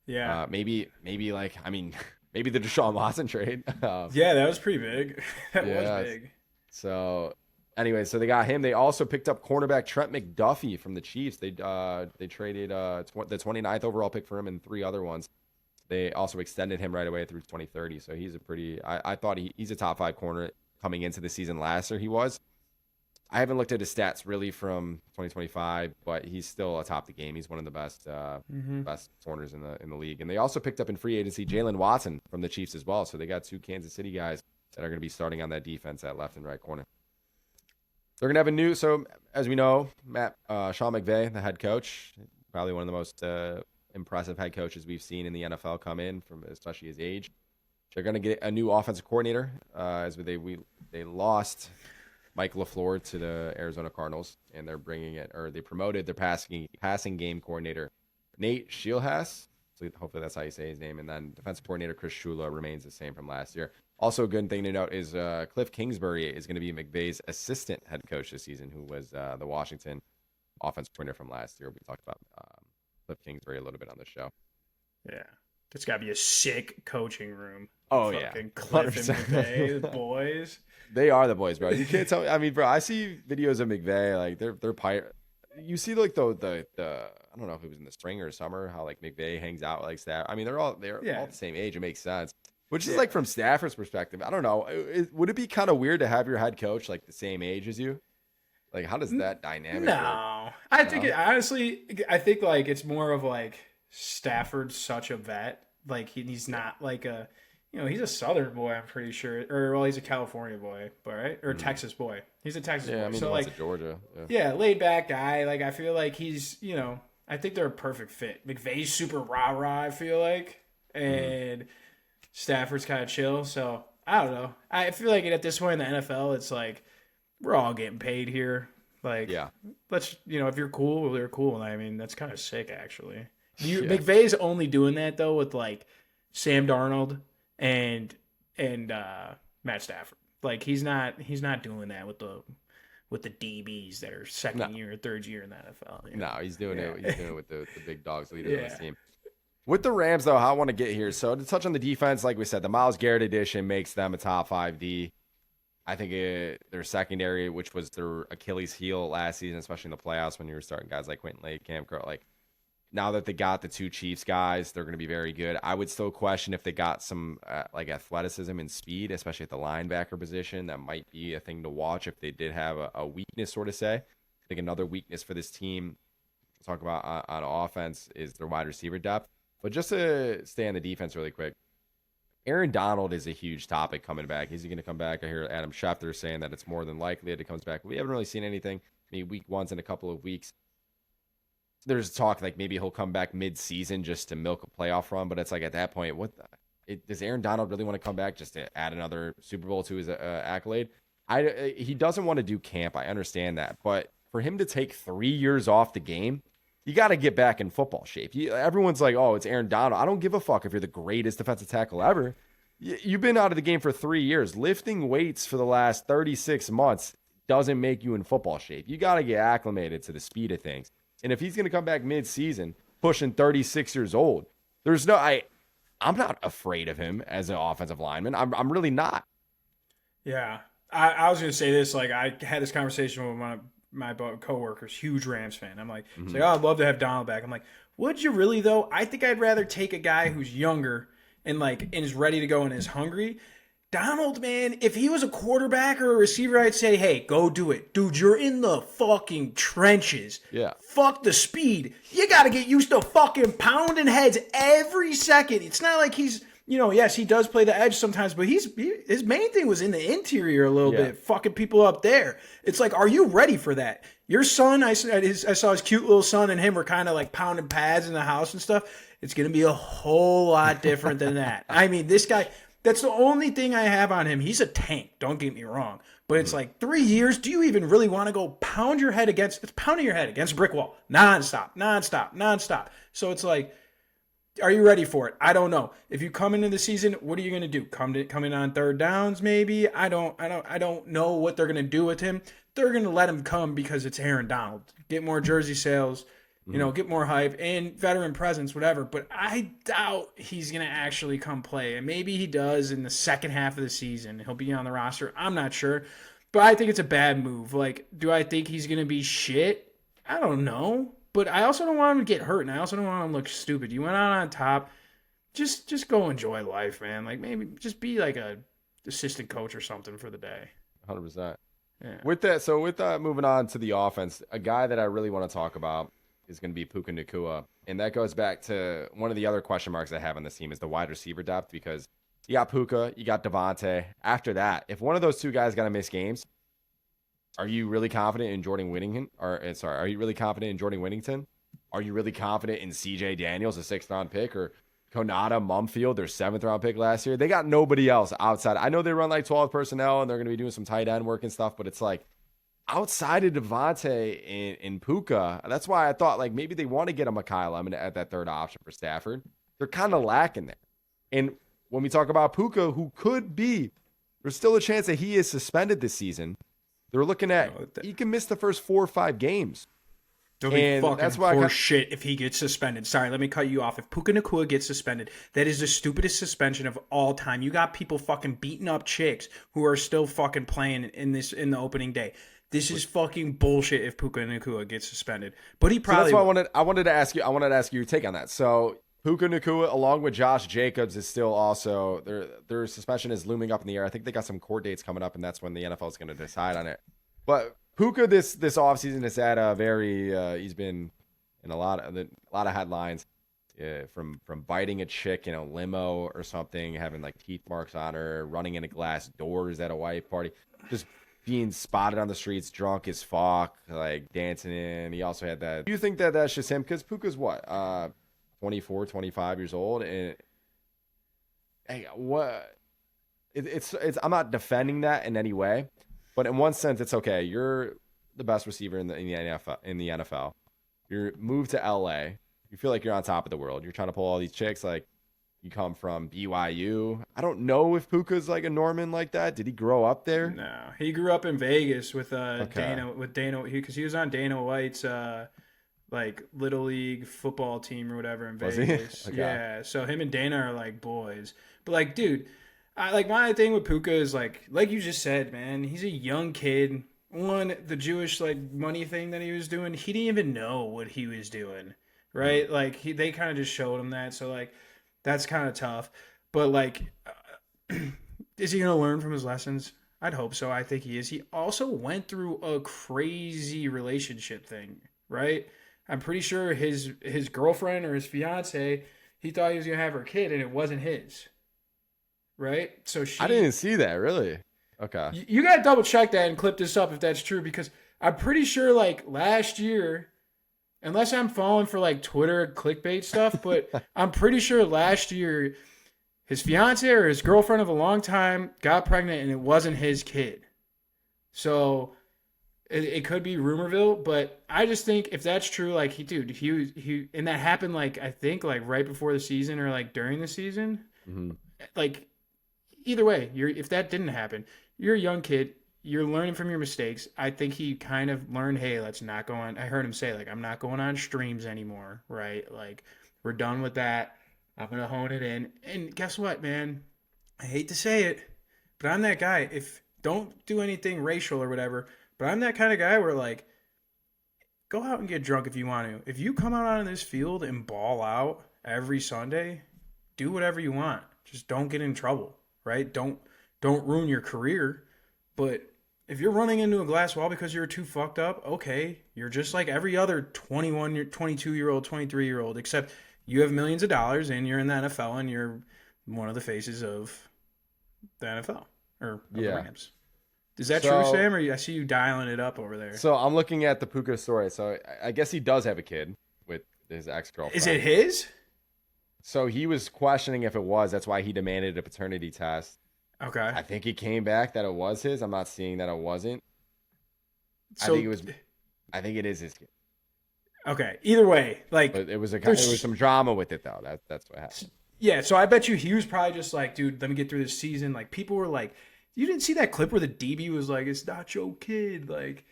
Yeah. Maybe maybe the Deshaun Watson trade. Yeah, that was pretty big. That was big. So Anyway, so they got him. They also picked up cornerback Trent McDuffie from the Chiefs. They traded the 29th overall pick for him and 3 other ones. They also extended him right away through 2030. So he's a pretty. I thought he's a top 5 corner coming into the season last year. He was. I haven't looked at his stats really from 2025, but he's still atop the game. He's one of the best best corners in the league. And they also picked up in free agency Jalen Watson from the Chiefs as well. So they got 2 Kansas City guys that are going to be starting on that defense at left and right corner. They're going to have a new, so as we know, Sean McVay, the head coach, probably one of the most impressive head coaches we've seen in the NFL come in, from especially his age. They're going to get a new offensive coordinator as they lost Mike LaFleur to the Arizona Cardinals, and they promoted their passing game coordinator, Nate Scheelhaas. So hopefully that's how you say his name. And then defensive coordinator Chris Shula remains the same from last year. Also, a good thing to note is Cliff Kingsbury is going to be McVay's assistant head coach this season, who was the Washington offensive coordinator from last year. We talked about Cliff Kingsbury a little bit on the show. Yeah. It's got to be a sick coaching room. Oh, fucking Cliff and McVay, the boys. They are the boys, bro. You can't tell me. I mean, bro, I see videos of McVay, like they're you see like the I don't know if it was in the spring or summer, how like McVay hangs out with like staff. I mean, they're all the same age. It makes sense. Which is like from Stafford's perspective. I don't know. Would it be kind of weird to have your head coach like the same age as you? Like, how does that dynamic work? No. I think honestly, I think like it's more of like Stafford's such a vet. Like he's not like a, he's a Southern boy, I'm pretty sure. Or, well, he's a California boy, right? Or Texas boy. He's a Texas boy. I mean, so like Georgia. Laid back guy. Like I feel like he's, I think they're a perfect fit. McVay's super rah-rah, I feel like. And Stafford's kind of chill. So I don't know. I feel like at this point in the NFL, it's like we're all getting paid here. Like, let's, if you're cool, well, you're cool. And I mean, that's kind of sick, actually. McVay's only doing that though with like Sam Darnold and Matt Stafford. Like he's not doing that with the DBs that are second year or third year in the NFL. No, he's doing it. He's doing it with the big dogs leaders of his team. With the Rams, though, how I want to get here. So to touch on the defense, like we said, the Myles Garrett addition makes them a top 5 D. I think their secondary, which was their Achilles heel last season, especially in the playoffs when you were starting guys like Quentin Lake, Cam Crow, like now that they got the 2 Chiefs guys, they're going to be very good. I would still question if they got some like athleticism and speed, especially at the linebacker position. That might be a thing to watch if they did have a weakness, sort of say. I think another weakness for this team, we'll talk about on offense, is their wide receiver depth. But just to stay on the defense really quick, Aaron Donald is a huge topic coming back. Is he going to come back? I hear Adam Schefter saying that it's more than likely that he comes back. We haven't really seen anything. Maybe week 1's in a couple of weeks. There's talk like maybe he'll come back mid-season just to milk a playoff run. But it's like at that point, does Aaron Donald really want to come back just to add another Super Bowl to his accolade? He doesn't want to do camp. I understand that. But for him to take 3 years off the game, you got to get back in football shape. Everyone's like, oh, it's Aaron Donald. I don't give a fuck if you're the greatest defensive tackle ever. You've been out of the game for 3 years. Lifting weights for the last 36 months doesn't make you in football shape. You got to get acclimated to the speed of things. And if he's going to come back mid-season, pushing 36 years old, I'm not afraid of him as an offensive lineman. I'm really not. Yeah. I was going to say this. Like, I had this conversation with my coworkers, huge Rams fan. I'm like, it's like, oh, I'd love to have Donald back. I'm like, would you really though? I think I'd rather take a guy who's younger and is ready to go and is hungry. Donald, man, if he was a quarterback or a receiver, I'd say, hey, go do it. Dude, you're in the fucking trenches. Yeah. Fuck the speed. You got to get used to fucking pounding heads every second. It's not like he's, yes, he does play the edge sometimes, but his main thing was in the interior a little bit, fucking people up there. It's like, are you ready for that? Your son, I saw his cute little son and him were kind of like pounding pads in the house and stuff. It's going to be a whole lot different than that. I mean, this guy, that's the only thing I have on him. He's a tank, don't get me wrong. But it's like 3 years. Do you even really want to go pounding your head against a brick wall? Nonstop. So it's like, are you ready for it? I don't know. If you come into the season, what are you going to do? Come in on third downs, maybe? I don't know what they're going to do with him. They're going to let him come because it's Aaron Donald. Get more jersey sales, get more hype and veteran presence, whatever. But I doubt he's going to actually come play. And maybe he does in the second half of the season. He'll be on the roster. I'm not sure. But I think it's a bad move. Like, do I think he's going to be shit? I don't know. But I also don't want him to get hurt, and I also don't want him to look stupid. You went out on top. Just go enjoy life, man. Like, maybe just be like a assistant coach or something for the day. 100%. Yeah. With that, moving on to the offense, a guy that I really want to talk about is going to be Puka Nacua. And that goes back to one of the other question marks I have on this team is the wide receiver depth, because you got Puka, you got Devontae. After that, if one of those two guys got to miss games, are you really confident in Jordan Whittington? Are you really confident in Jordan Whittington? Are you really confident in CJ Daniels, a 6th-round pick, or Konata Mumfield, their 7th-round pick last year? They got nobody else outside. I know they run like 12 personnel and they're going to be doing some tight end work and stuff, but it's like outside of Devontae and Puka, that's why I thought like maybe they want to get a Mekhi Lemon at that third option for Stafford. They're kind of lacking there. And when we talk about Puka, who could be, there's still a chance that he is suspended this season. They're looking at he can miss the first 4 or 5 games. There'll be fucking horse shit if he gets suspended. Sorry, let me cut you off. If Puka Nacua gets suspended, that is the stupidest suspension of all time. You got people fucking beating up chicks who are still fucking playing in the opening day. This is fucking bullshit if Puka Nacua gets suspended. But he probably. So that's why I wanted to ask you. I wanted to ask you your take on that. So Puka Nacua, along with Josh Jacobs, is still also their suspension is looming up in the air. I think they got some court dates coming up, and that's when the NFL is going to decide on it. But Puka this offseason has had a very he's been in a lot of headlines from biting a chick in a limo or something, having like teeth marks on her, running into glass doors at a white party, just being spotted on the streets drunk as fuck, like dancing in. He also had that. Do you think that that's just him? Because Puka's what 24, 25 years old, and hey, what it's I'm not defending that in any way, but in one sense it's okay. You're the best receiver in the NFL. You're moved to LA. You feel like you're on top of the world. You're trying to pull all these chicks. Like, you come from BYU. I don't know if Puka's like a Norman like that. Did he grow up there? No, he grew up in Vegas with Dana, because he was on Dana White's like little league football team or whatever in Vegas. Okay. Yeah, so him and Dana are like boys. But like, dude, my thing with Puka is like you just said, man, he's a young kid. The Jewish like money thing that he was doing, he didn't even know what he was doing, right? Like they kind of just showed him that, so like that's kind of tough. But like, is he gonna learn from his lessons? I'd hope so. I think he is. He also went through a crazy relationship thing, right? I'm pretty sure his girlfriend or his fiance, he thought he was gonna have her kid, and it wasn't his, right? So I didn't see that, really. Okay. You got to double check that and clip this up if that's true, because I'm pretty sure like last year, unless I'm falling for like Twitter clickbait stuff, but I'm pretty sure last year his fiance or his girlfriend of a long time got pregnant and it wasn't his kid. So it could be Rumorville, but I just think if that's true, like he and that happened like I think like right before the season or like during the season, like either way, if that didn't happen. You're a young kid. You're learning from your mistakes. I think he kind of learned, hey, let's not go on. I heard him say, like, I'm not going on streams anymore, right? Like, we're done with that. I'm going to hone it in. And guess what, man? I hate to say it, but I'm that guy. Don't do anything racial or whatever, but I'm that kind of guy where, like, go out and get drunk if you want to. If you come out on this field and ball out every Sunday, do whatever you want. Just don't get in trouble, right? Don't ruin your career. But if you're running into a glass wall because you're too fucked up, okay, you're just like every other 21, 22-year-old, 23-year-old, except you have millions of dollars and you're in the NFL and you're one of the faces of the NFL or of the Rams. Is that true, Sam? Or I see you dialing it up over there. So I'm looking at the Puka story. So I guess he does have a kid with his ex-girlfriend. Is it his? So he was questioning if it was. That's why he demanded a paternity test. Okay. I think it came back that it was his. I'm not seeing that it wasn't. So, I think it is his kid. Okay. Either way, like, but it was some drama with it though. That's what happened. Yeah. So I bet you he was probably just like, dude, let me get through this season. Like, people were like, you didn't see that clip where the DB was like, it's not your kid. Like,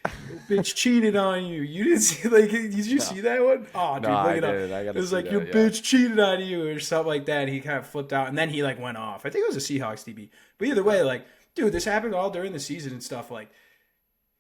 bitch cheated on you. You didn't see, like, did you see that one? Oh, dude, look it up. It was like, your bitch cheated on you or something like that. He kind of flipped out and then he like went off. I think it was a Seahawks DB. But either way, like, dude, this happened all during the season and stuff. Like,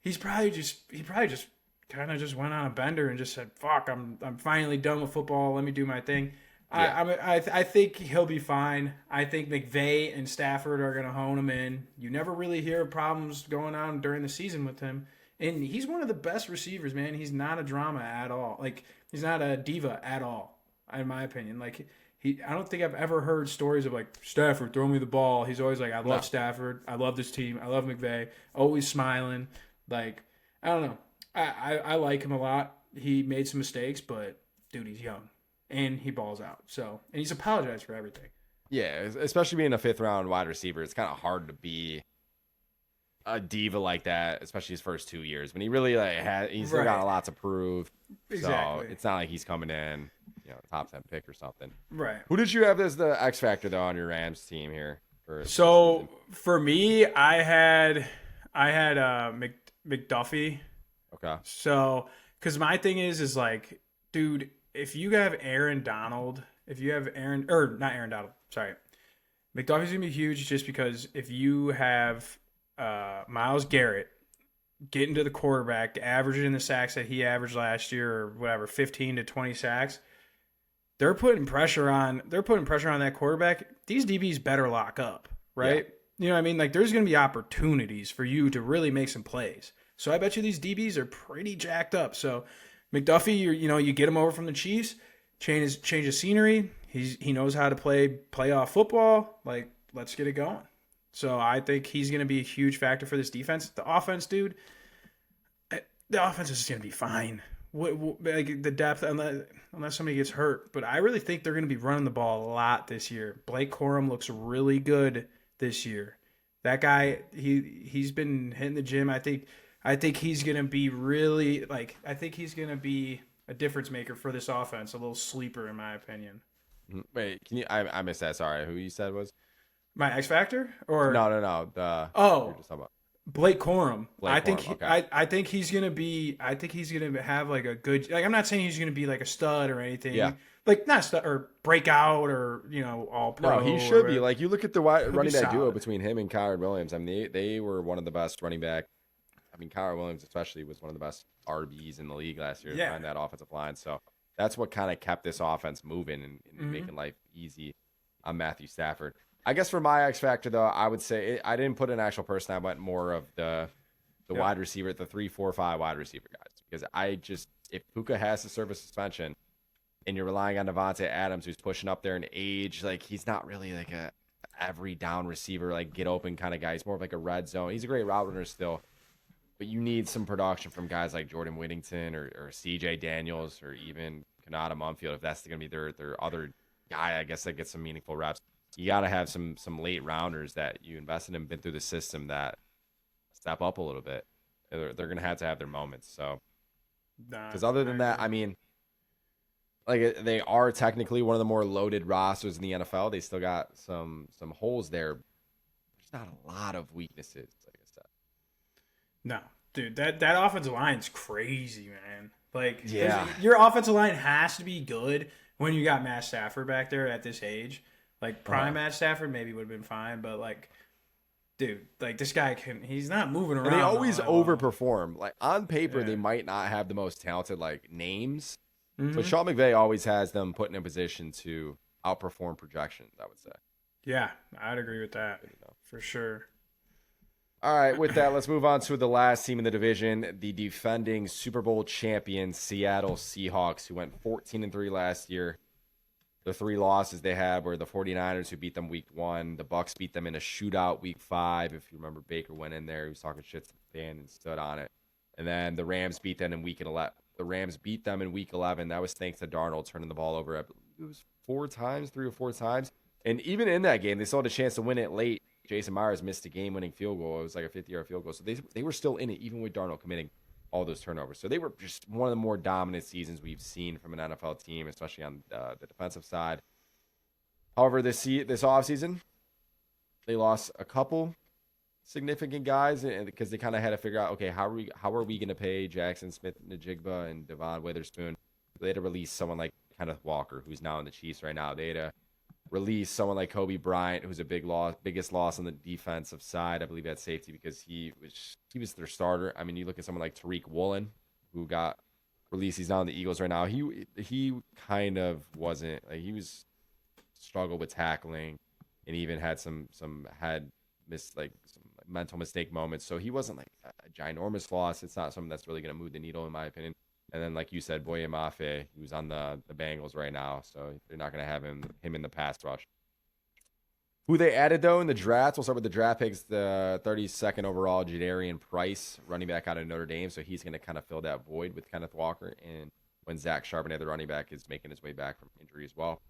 he probably just kind of just went on a bender and just said, "Fuck, I'm finally done with football. Let me do my thing." Yeah. I think he'll be fine. I think McVay and Stafford are going to hone him in. You never really hear problems going on during the season with him, and he's one of the best receivers, man. He's not a drama at all. Like he's not a diva at all, in my opinion. Like I don't think I've ever heard stories of like Stafford throw me the ball. He's always like, I love Stafford. I love this team. I love McVay. Always smiling. Like I don't know. I like him a lot. He made some mistakes, but dude, he's young and he balls out. So, and he's apologized for everything. Yeah, especially being a 5th-round wide receiver, it's kind of hard to be a diva like that, especially his first 2 years when he really he's still got a lot to prove. Exactly. So it's not like he's coming in, top 10 pick or something. Right. Who did you have as the X factor though on your Rams team here? So for me, I had McDuffie. Okay. So, because my thing is like, dude, if you have Aaron Donald, not Aaron Donald, sorry, McDuffie's gonna be huge just because if you have Myles Garrett getting to the quarterback, averaging the sacks that he averaged last year or whatever, 15 to 20 sacks, they're putting pressure on that quarterback. These DBs better lock up, right? Yeah. You know what I mean? Like there's gonna be opportunities for you to really make some plays. So I bet you these DBs are pretty jacked up. So McDuffie, you get him over from the Chiefs, change his scenery. He knows how to play playoff football. Like, let's get it going. So I think he's going to be a huge factor for this defense. The offense, dude, the offense is going to be fine. Like the depth, unless somebody gets hurt. But I really think they're going to be running the ball a lot this year. Blake Corum looks really good this year. That guy, he's been hitting the gym. I think he's going to be really, I think he's going to be a difference maker for this offense, a little sleeper in my opinion. Wait, can you, I missed that. Sorry. Who you said was? My X Factor? Or No. Blake Corum. I think he's going to have like a good, like, I'm not saying he's going to be like a stud or anything. Yeah. Like not stud or breakout or, all pro. No, he should be. Like you look at the running back duo between him and Kyron Williams. I mean, they were one of the best running back. I mean, Kyron Williams especially was one of the best RBs in the league last year behind that offensive line. So that's what kind of kept this offense moving and making life easy on Matthew Stafford. I guess for my X factor though, I would say I didn't put an actual person. I went more of the wide receiver, the 3, 4, 5 wide receiver guys, because if Puka has to serve a suspension and you're relying on Devontae Adams, who's pushing up there in age, like he's not really like a every down receiver, like get open kind of guy. He's more of like a red zone. He's a great route runner still. But you need some production from guys like Jordan Whittington or C.J. Daniels or even Kanata Mumfield if that's going to be their other guy, I guess, that gets some meaningful reps. You got to have some late rounders that you invested in, been through the system that step up a little bit. They're going to have their moments. So, because other than that, I mean, like they are technically one of the more loaded rosters in the NFL. They still got some holes there. There's not a lot of weaknesses, like I said. No, dude, that offensive line's crazy, man. Like, your offensive line has to be good when you got Matt Stafford back there at this age. Like, prime Matt Stafford maybe would have been fine, but, like, dude, like, this guy he's not moving around. And they always overperform. Like, on paper, they might not have the most talented, like, names. Mm-hmm. But Sean McVay always has them put in a position to outperform projections, I would say. Yeah, I'd agree with that for sure. All right, with that, let's move on to the last team in the division, the defending Super Bowl champion Seattle Seahawks, who went 14-3 last year. The 3 losses they had were the 49ers, who beat them week 1. The Bucs beat them in a shootout week 5. If you remember, Baker went in there. He was talking shit to the fan and stood on it. And then the Rams beat them in week 11. The Rams beat them in week 11. That was thanks to Darnold turning the ball over. I believe it was 3 or 4 times. And even in that game, they still had a chance to win it late. Jason Myers missed a game-winning field goal. It was like a 50-yard field goal. So they were still in it, even with Darnold committing all those turnovers. So they were just one of the more dominant seasons we've seen from an NFL team, especially on the defensive side. However, this offseason, they lost a couple significant guys because they kind of had to figure out, okay, how are we going to pay Jackson Smith-Njigba and Devon Witherspoon? They had to release someone like Kenneth Walker, who's now in the Chiefs right now. They had to release someone like Kobe Bryant, who's a biggest loss on the defensive side. I believe at safety because he was their starter. I mean, you look at someone like Tariq Woolen, who got released. He's now on the Eagles right now. He kind of wasn't like he was struggled with tackling, and even had some mental mistake moments. So he wasn't like a ginormous loss. It's not something that's really going to move the needle, in my opinion. And then, like you said, Boye Mafe, who's on the Bengals right now, so they're not going to have him in the pass rush. Who they added, though, in the draft, we'll start with the draft picks. The 32nd overall, Jadarian Price, running back out of Notre Dame, so he's going to kind of fill that void with Kenneth Walker. And when Zach Charbonnet, the running back, is making his way back from injury as well.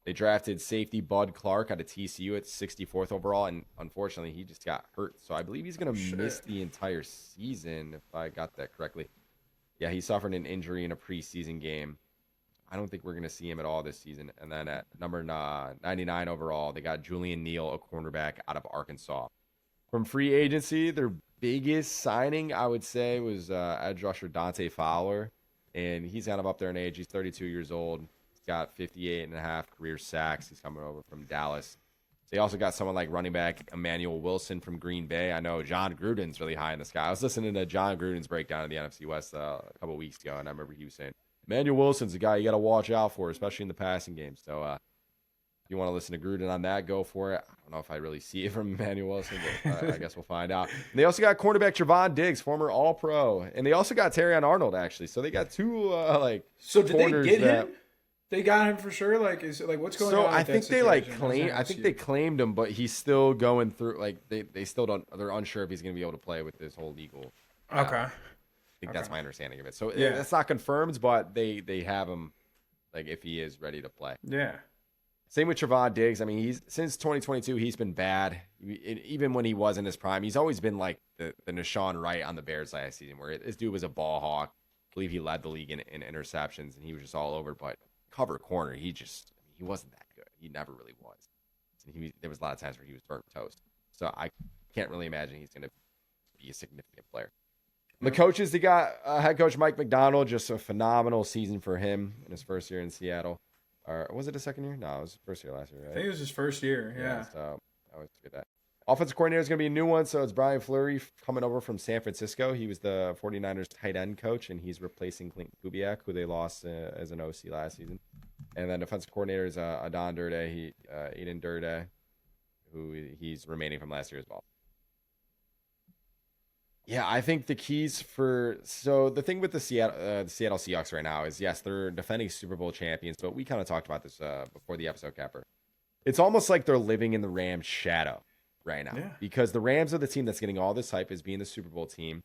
They drafted safety Bud Clark out of TCU at 64th overall, and unfortunately, he just got hurt. So I believe he's going to miss the entire season, if I got that correctly. Yeah, he suffered an injury in a preseason game. I don't think we're going to see him at all this season. And then at number 99 overall, they got Julian Neal, a cornerback out of Arkansas. From free agency, their biggest signing, I would say, was edge rusher Dante Fowler. And he's kind of up there in age. He's 32 years old. He's got 58.5 career sacks. He's coming over from Dallas. They also got someone like running back Emmanuel Wilson from Green Bay. I know John Gruden's really high in the sky. I was listening to John Gruden's breakdown of the NFC West a couple weeks ago, and I remember he was saying, Emmanuel Wilson's a guy you got to watch out for, especially in the passing game. So if you want to listen to Gruden on that, go for it. I don't know if I really see it from Emmanuel Wilson, but I guess we'll find out. And they also got cornerback Trevon Diggs, former All-Pro. And they also got Terrion Arnold, actually. So they got two, So did they get him? They got him for sure. Like, is it like what's going on? So I think they I think they claimed him, but he's still going through. Like they still don't. They're unsure if he's going to be able to play with this whole legal. Okay. I think that's my understanding of it. So that's not confirmed, but they have him. Like if he is ready to play. Yeah. Same with Trevon Diggs. I mean, he's since 2022, he's been bad. Even when he was in his prime, he's always been like the Nashawn Wright on the Bears last season, where this dude was a ball hawk. I believe he led the league in interceptions, and he was just all over. But cover corner, he wasn't that good. He never really was. There was a lot of times where he was burnt toast. So I can't really imagine he's going to be a significant player. The coaches, they got head coach Mike McDonald, just a phenomenal season for him in his first year in Seattle. Or was it his second year? No, it was his first year last year, right? I think it was his first year, yeah. So I always forget that. Offensive coordinator is going to be a new one, so it's Brian Fleury coming over from San Francisco. He was the 49ers tight end coach, and he's replacing Clint Kubiak, who they lost as an OC last season. And then defensive coordinator is Eden Durde, who he's remaining from last year as well. Yeah, I think the keys so the thing with the Seattle Seahawks right now is, yes, they're defending Super Bowl champions, but we kind of talked about this before the episode, Capper. It's almost like they're living in the Rams' shadow right now, because the Rams are the team that's getting all this hype as being the Super Bowl team.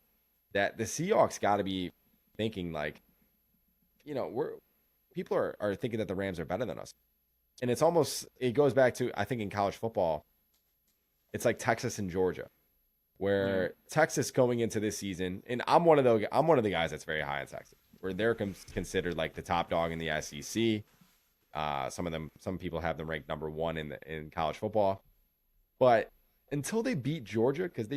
That the Seahawks got to be thinking like, people are thinking that the Rams are better than us, and it goes back to, I think, in college football, it's like Texas and Georgia, where Texas going into this season, and I'm one of the guys that's very high in Texas, where they're considered like the top dog in the SEC. Some people have them ranked number 1 in college football, but until they beat Georgia, because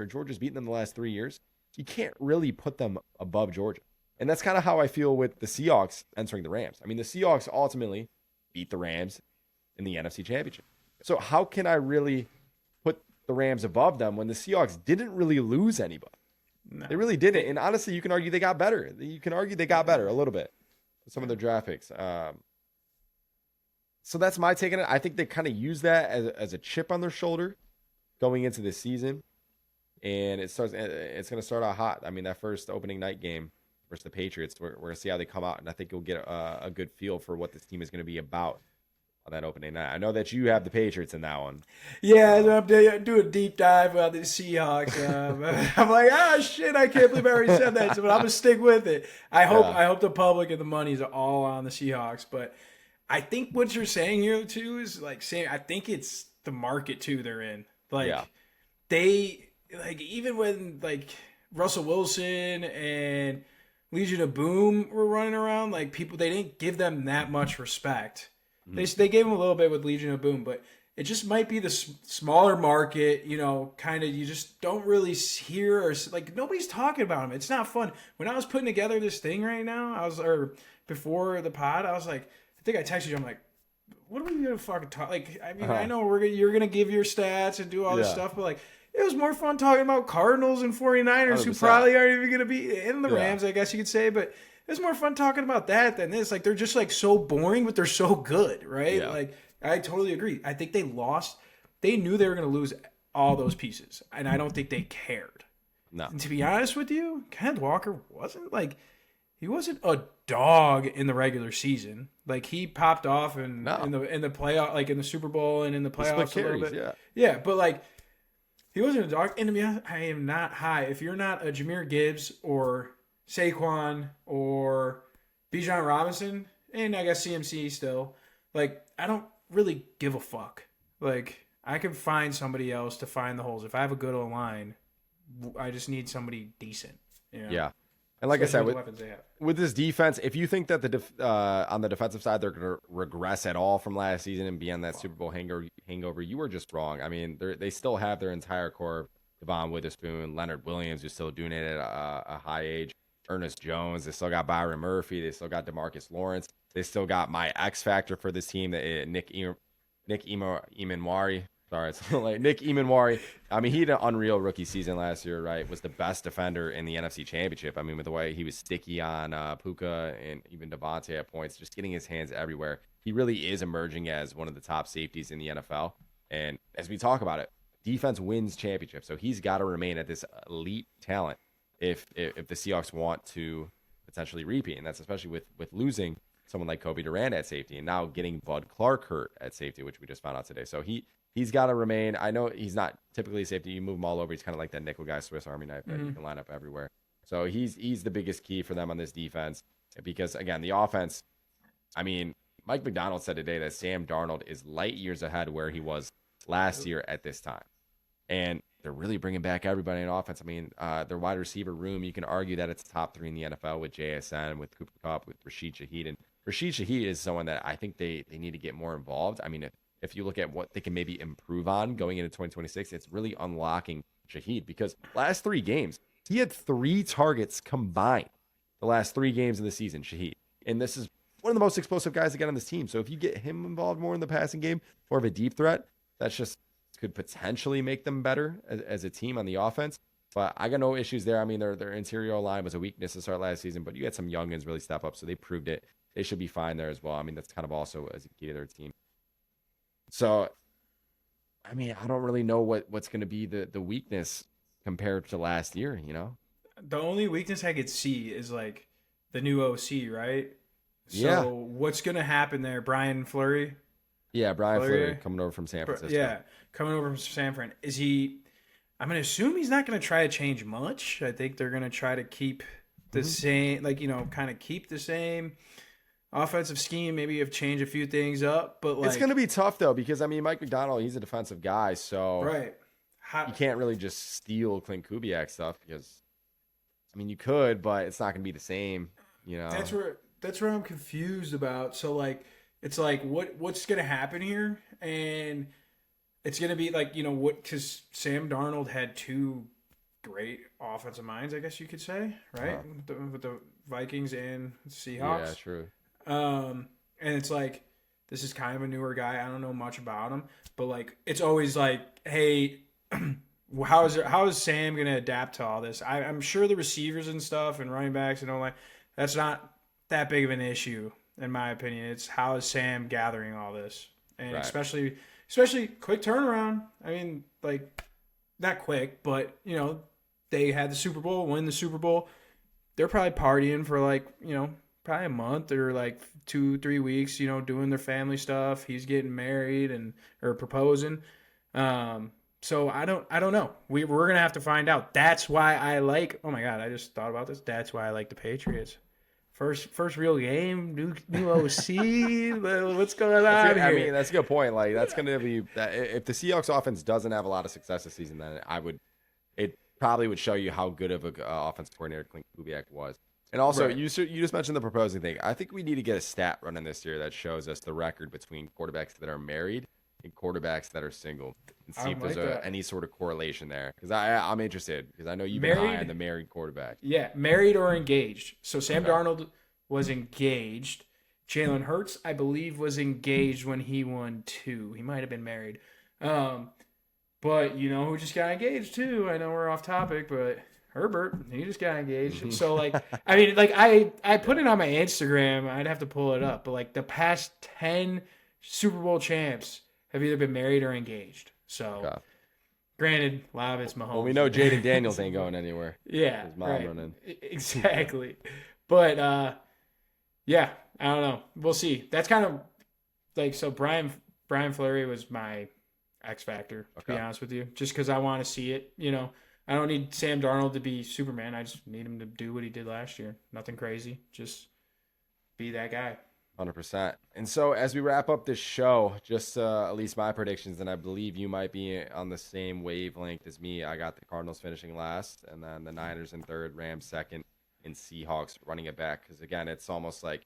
Georgia's beaten them the last 3 years, you can't really put them above Georgia. And that's kind of how I feel with the Seahawks entering the Rams. I mean, the Seahawks ultimately beat the Rams in the NFC Championship. So how can I really put the Rams above them when the Seahawks didn't really lose anybody? No. They really didn't. And honestly, you can argue they got better. You can argue they got better a little bit with some of their draft picks. So that's my take on it. I think they kind of use that as a chip on their shoulder going into this season. And it's going to start out hot. I mean, that first opening night game versus the Patriots, we're going to see how they come out. And I think you'll get a good feel for what this team is going to be about on that opening night. I know that you have the Patriots in that one. Yeah, I'm doing a deep dive about the Seahawks. I'm like, shit, I can't believe I already said that. But I'm going to stick with it. I hope the public and the money's all on the Seahawks. But I think what you're saying here, too, is I think it's the market, too, they're in. They, even when, Russell Wilson and Legion of Boom were running around, they didn't give them that much respect. They gave them a little bit with Legion of Boom, but it just might be the smaller market, kind of, you just don't really hear, or nobody's talking about them. It's not fun. When I was putting together this thing right now, before the pod, I was like, I think I texted you, I'm like, what are we gonna fucking talk? Like, I mean, I know you're gonna give your stats and do all this stuff, but like, it was more fun talking about Cardinals and 49ers 100%. Who probably aren't even gonna be in the Rams, I guess you could say, but it's more fun talking about that than this. Like, they're just like so boring, but they're so good, right? Yeah. Like, I totally agree. I think they lost. They knew they were gonna lose all those pieces, and I don't think they cared. No. And to be honest with you, Kenneth Walker he wasn't a dog in the regular season. Like, he popped off in the playoff, like in the Super Bowl and in the playoffs a little bit. Yeah, but like, he wasn't a dog. And to be honest, I am not high. If you're not a Jahmyr Gibbs or Saquon or Bijan Robinson, and I guess CMC still, like, I don't really give a fuck. Like, I can find somebody else to find the holes. If I have a good O-line, I just need somebody decent. You know? Yeah. And like especially I said, with this defense, if you think that on the defensive side they're going to regress at all from last season and be on that Super Bowl hangover, you are just wrong. I mean, they still have their entire core: Devon Witherspoon, Leonard Williams, who's still doing it at a high age, Ernest Jones. They still got Byron Murphy. They still got DeMarcus Lawrence. They still got my X factor for this team, Nick Emanwari. Sorry, it's like Nick Emanwari. I mean, he had an unreal rookie season last year, right? Was the best defender in the NFC Championship. I mean, with the way he was sticky on Puka and even Devontae at points, just getting his hands everywhere. He really is emerging as one of the top safeties in the NFL. And as we talk about it, defense wins championships. So he's got to remain at this elite talent if the Seahawks want to potentially repeat. And that's especially with losing someone like Kobe Durant at safety and now getting Bud Clark hurt at safety, which we just found out today. So he's got to remain. I know he's not typically a safety. You move him all over. He's kind of like that nickel guy, Swiss Army knife that you can line up everywhere. So he's the biggest key for them on this defense because, again, the offense, I mean, Mike McDonald said today that Sam Darnold is light years ahead where he was last year at this time. And they're really bringing back everybody in offense. I mean, their wide receiver room, you can argue that it's top 3 in the NFL with JSN, with Cooper Kupp, with Rashid Shaheed. And Rashid Shaheed is someone that I think they need to get more involved. I mean, if you look at what they can maybe improve on going into 2026, it's really unlocking Shaheed because last 3 games, he had 3 targets combined the last 3 games of the season, Shaheed. And this is one of the most explosive guys to get on this team. So if you get him involved more in the passing game, more of a deep threat, that's just could potentially make them better as a team on the offense. But I got no issues there. I mean, their interior line was a weakness to start last season, but you had some youngins really step up, so they proved it. They should be fine there as well. I mean, that's kind of also as a key to their team. So, I mean, I don't really know what's going to be the weakness compared to last year, you know? The only weakness I could see is, like, the new OC, right? So what's going to happen there? Brian Fleury? Yeah, Brian Fleury coming over from San Francisco. Yeah, coming over from San Fran. Is he – I'm going to assume he's not going to try to change much. I think they're going to try to keep the same – like, you know, kind of keep the same offensive scheme. Maybe have changed a few things up. But like, it's going to be tough, though, because, I mean, Mike McDonald, he's a defensive guy. So you can't really just steal Clint Kubiak stuff because, I mean, you could, but it's not going to be the same, you know. That's where I'm confused about. So, like, it's like, what's going to happen here? And it's going to be like, you know, because Sam Darnold had 2 great offensive minds, I guess you could say, right? With the Vikings and Seahawks. Yeah, true. And it's like, this is kind of a newer guy. I don't know much about him. But, like, it's always like, hey, how is Sam going to adapt to all this? I'm sure the receivers and stuff and running backs and all that, that's not that big of an issue. In my opinion, it's how is Sam gathering all this, and especially quick turnaround. I mean, like, not quick, but you know, they had the Super Bowl, win the Super Bowl. They're probably partying for like, you know, probably a month or like 2-3 weeks. You know, doing their family stuff. He's getting married or proposing. So I don't know. We're gonna have to find out. That's why I like. Oh my God, I just thought about this. That's why I like the Patriots. First real game, new OC. What's going on here? I mean, that's a good point. Like, that's going to be that if the Seahawks offense doesn't have a lot of success this season, then it probably would show you how good of an offensive coordinator Clint Kubiak was. And also, you just mentioned the proposing thing. I think we need to get a stat running this year that shows us the record between quarterbacks that are married and quarterbacks that are single, and see if there's any sort of correlation there. Because I'm interested, because I know you've been high on the married quarterback. Yeah, married or engaged. So Sam Darnold was engaged. Jalen Hurts, I believe, was engaged when he won 2. He might have been married. But you know who just got engaged too? I know we're off topic, but Herbert, he just got engaged. So like, I mean, like I put it on my Instagram. I'd have to pull it up, but like the past 10 Super Bowl champs have either been married or engaged. So, Okay. granted, a lot of it's Mahomes. Well, we know Jaden Daniels ain't going anywhere. Yeah, His mom right. running. Exactly. But yeah, I don't know. We'll see. That's kind of like, so Brian Fleury was my X factor, to be honest with you, just because I want to see it. You know, I don't need Sam Darnold to be Superman. I just need him to do what he did last year. Nothing crazy. Just be that guy. 100%. And so as we wrap up this show, just at least my predictions, and I believe you might be on the same wavelength as me. I got the Cardinals finishing last, and then the Niners in third, Rams second, and Seahawks running it back. Because again, it's almost like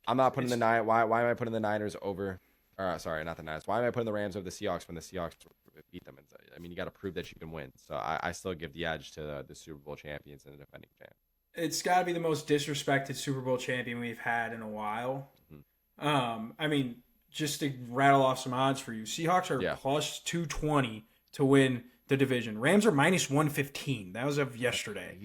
I'm not putting why am I putting the Niners over? Or sorry, not the Niners. Why am I putting the Rams over the Seahawks when the Seahawks beat them? I mean, you got to prove that you can win. So I still give the edge to the Super Bowl champions and the defending champ. It's got to be the most disrespected Super Bowl champion we've had in a while. Mm-hmm. I mean, just to rattle off some odds for you, Seahawks are plus 220 to win the division. Rams are minus 115. That was of yesterday.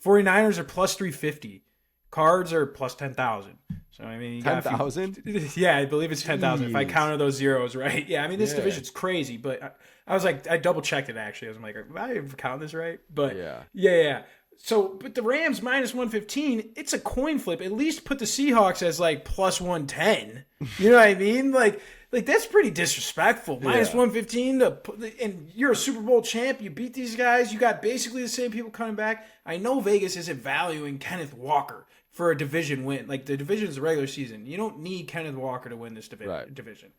49ers are plus 350. Cards are plus 10,000. So, I mean, you got 10,000? Yeah, I believe it's 10,000 if I counted those zeros right. Yeah, I mean, this division's crazy, but I was like, I double checked it actually. I was like, am I counting this right? But yeah. So, but the Rams minus 115, it's a coin flip. At least put the Seahawks as like plus 110. You know what I mean? Like that's pretty disrespectful. Minus 115 and you're a Super Bowl champ. You beat these guys. You got basically the same people coming back. I know Vegas isn't valuing Kenneth Walker for a division win. Like the division is a regular season. You don't need Kenneth Walker to win this division.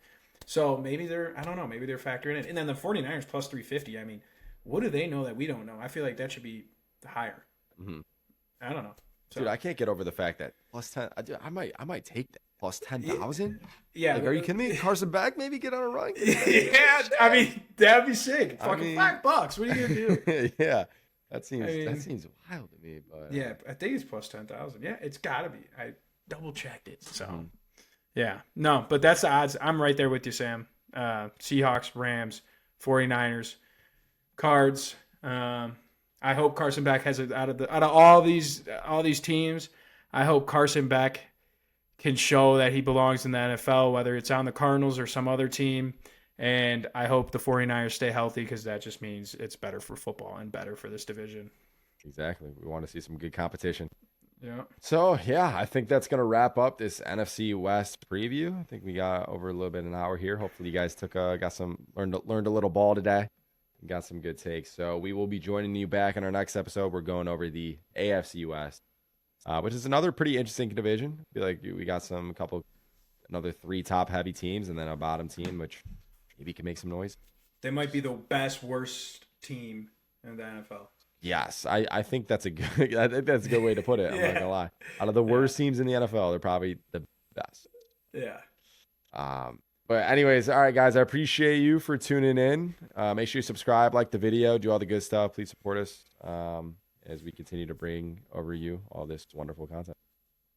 So maybe maybe they're factoring it. And then the 49ers plus 350. I mean, what do they know that we don't know? I feel like that should be higher. Mm-hmm. I don't know. Dude, I can't get over the fact that plus 10. I might take that. Plus 10,000? Yeah. Like, are you kidding me? Carson Beck maybe get on a run? Yeah, I mean, that'd be sick. Fucking $5. What are you going to do? Yeah. That seems wild to me. But yeah, I think it's plus 10,000. Yeah, it's got to be. I double checked it. So, yeah. No, but that's the odds. I'm right there with you, Sam. Seahawks, Rams, 49ers, Cards. I hope Carson Beck has it out of all these teams. I hope Carson Beck can show that he belongs in the NFL, whether it's on the Cardinals or some other team. And I hope the 49ers stay healthy because that just means it's better for football and better for this division. Exactly. We want to see some good competition. Yeah. So, yeah, I think that's going to wrap up this NFC West preview. I think we got over a little bit an hour here. Hopefully you guys learned a little ball today. Got some good takes. So we will be joining you back in our next episode. We're going over the AFC West, which is another pretty interesting division. I feel like we got another 3 top heavy teams and then a bottom team, which maybe can make some noise. They might be the worst team in the NFL. Yes, I think that's a good way to put it. I'm not gonna lie. Out of the worst teams in the NFL, they're probably the best. Yeah. But anyways, all right, guys, I appreciate you for tuning in. Make sure you subscribe, like the video, do all the good stuff. Please support us as we continue to bring over you all this wonderful content.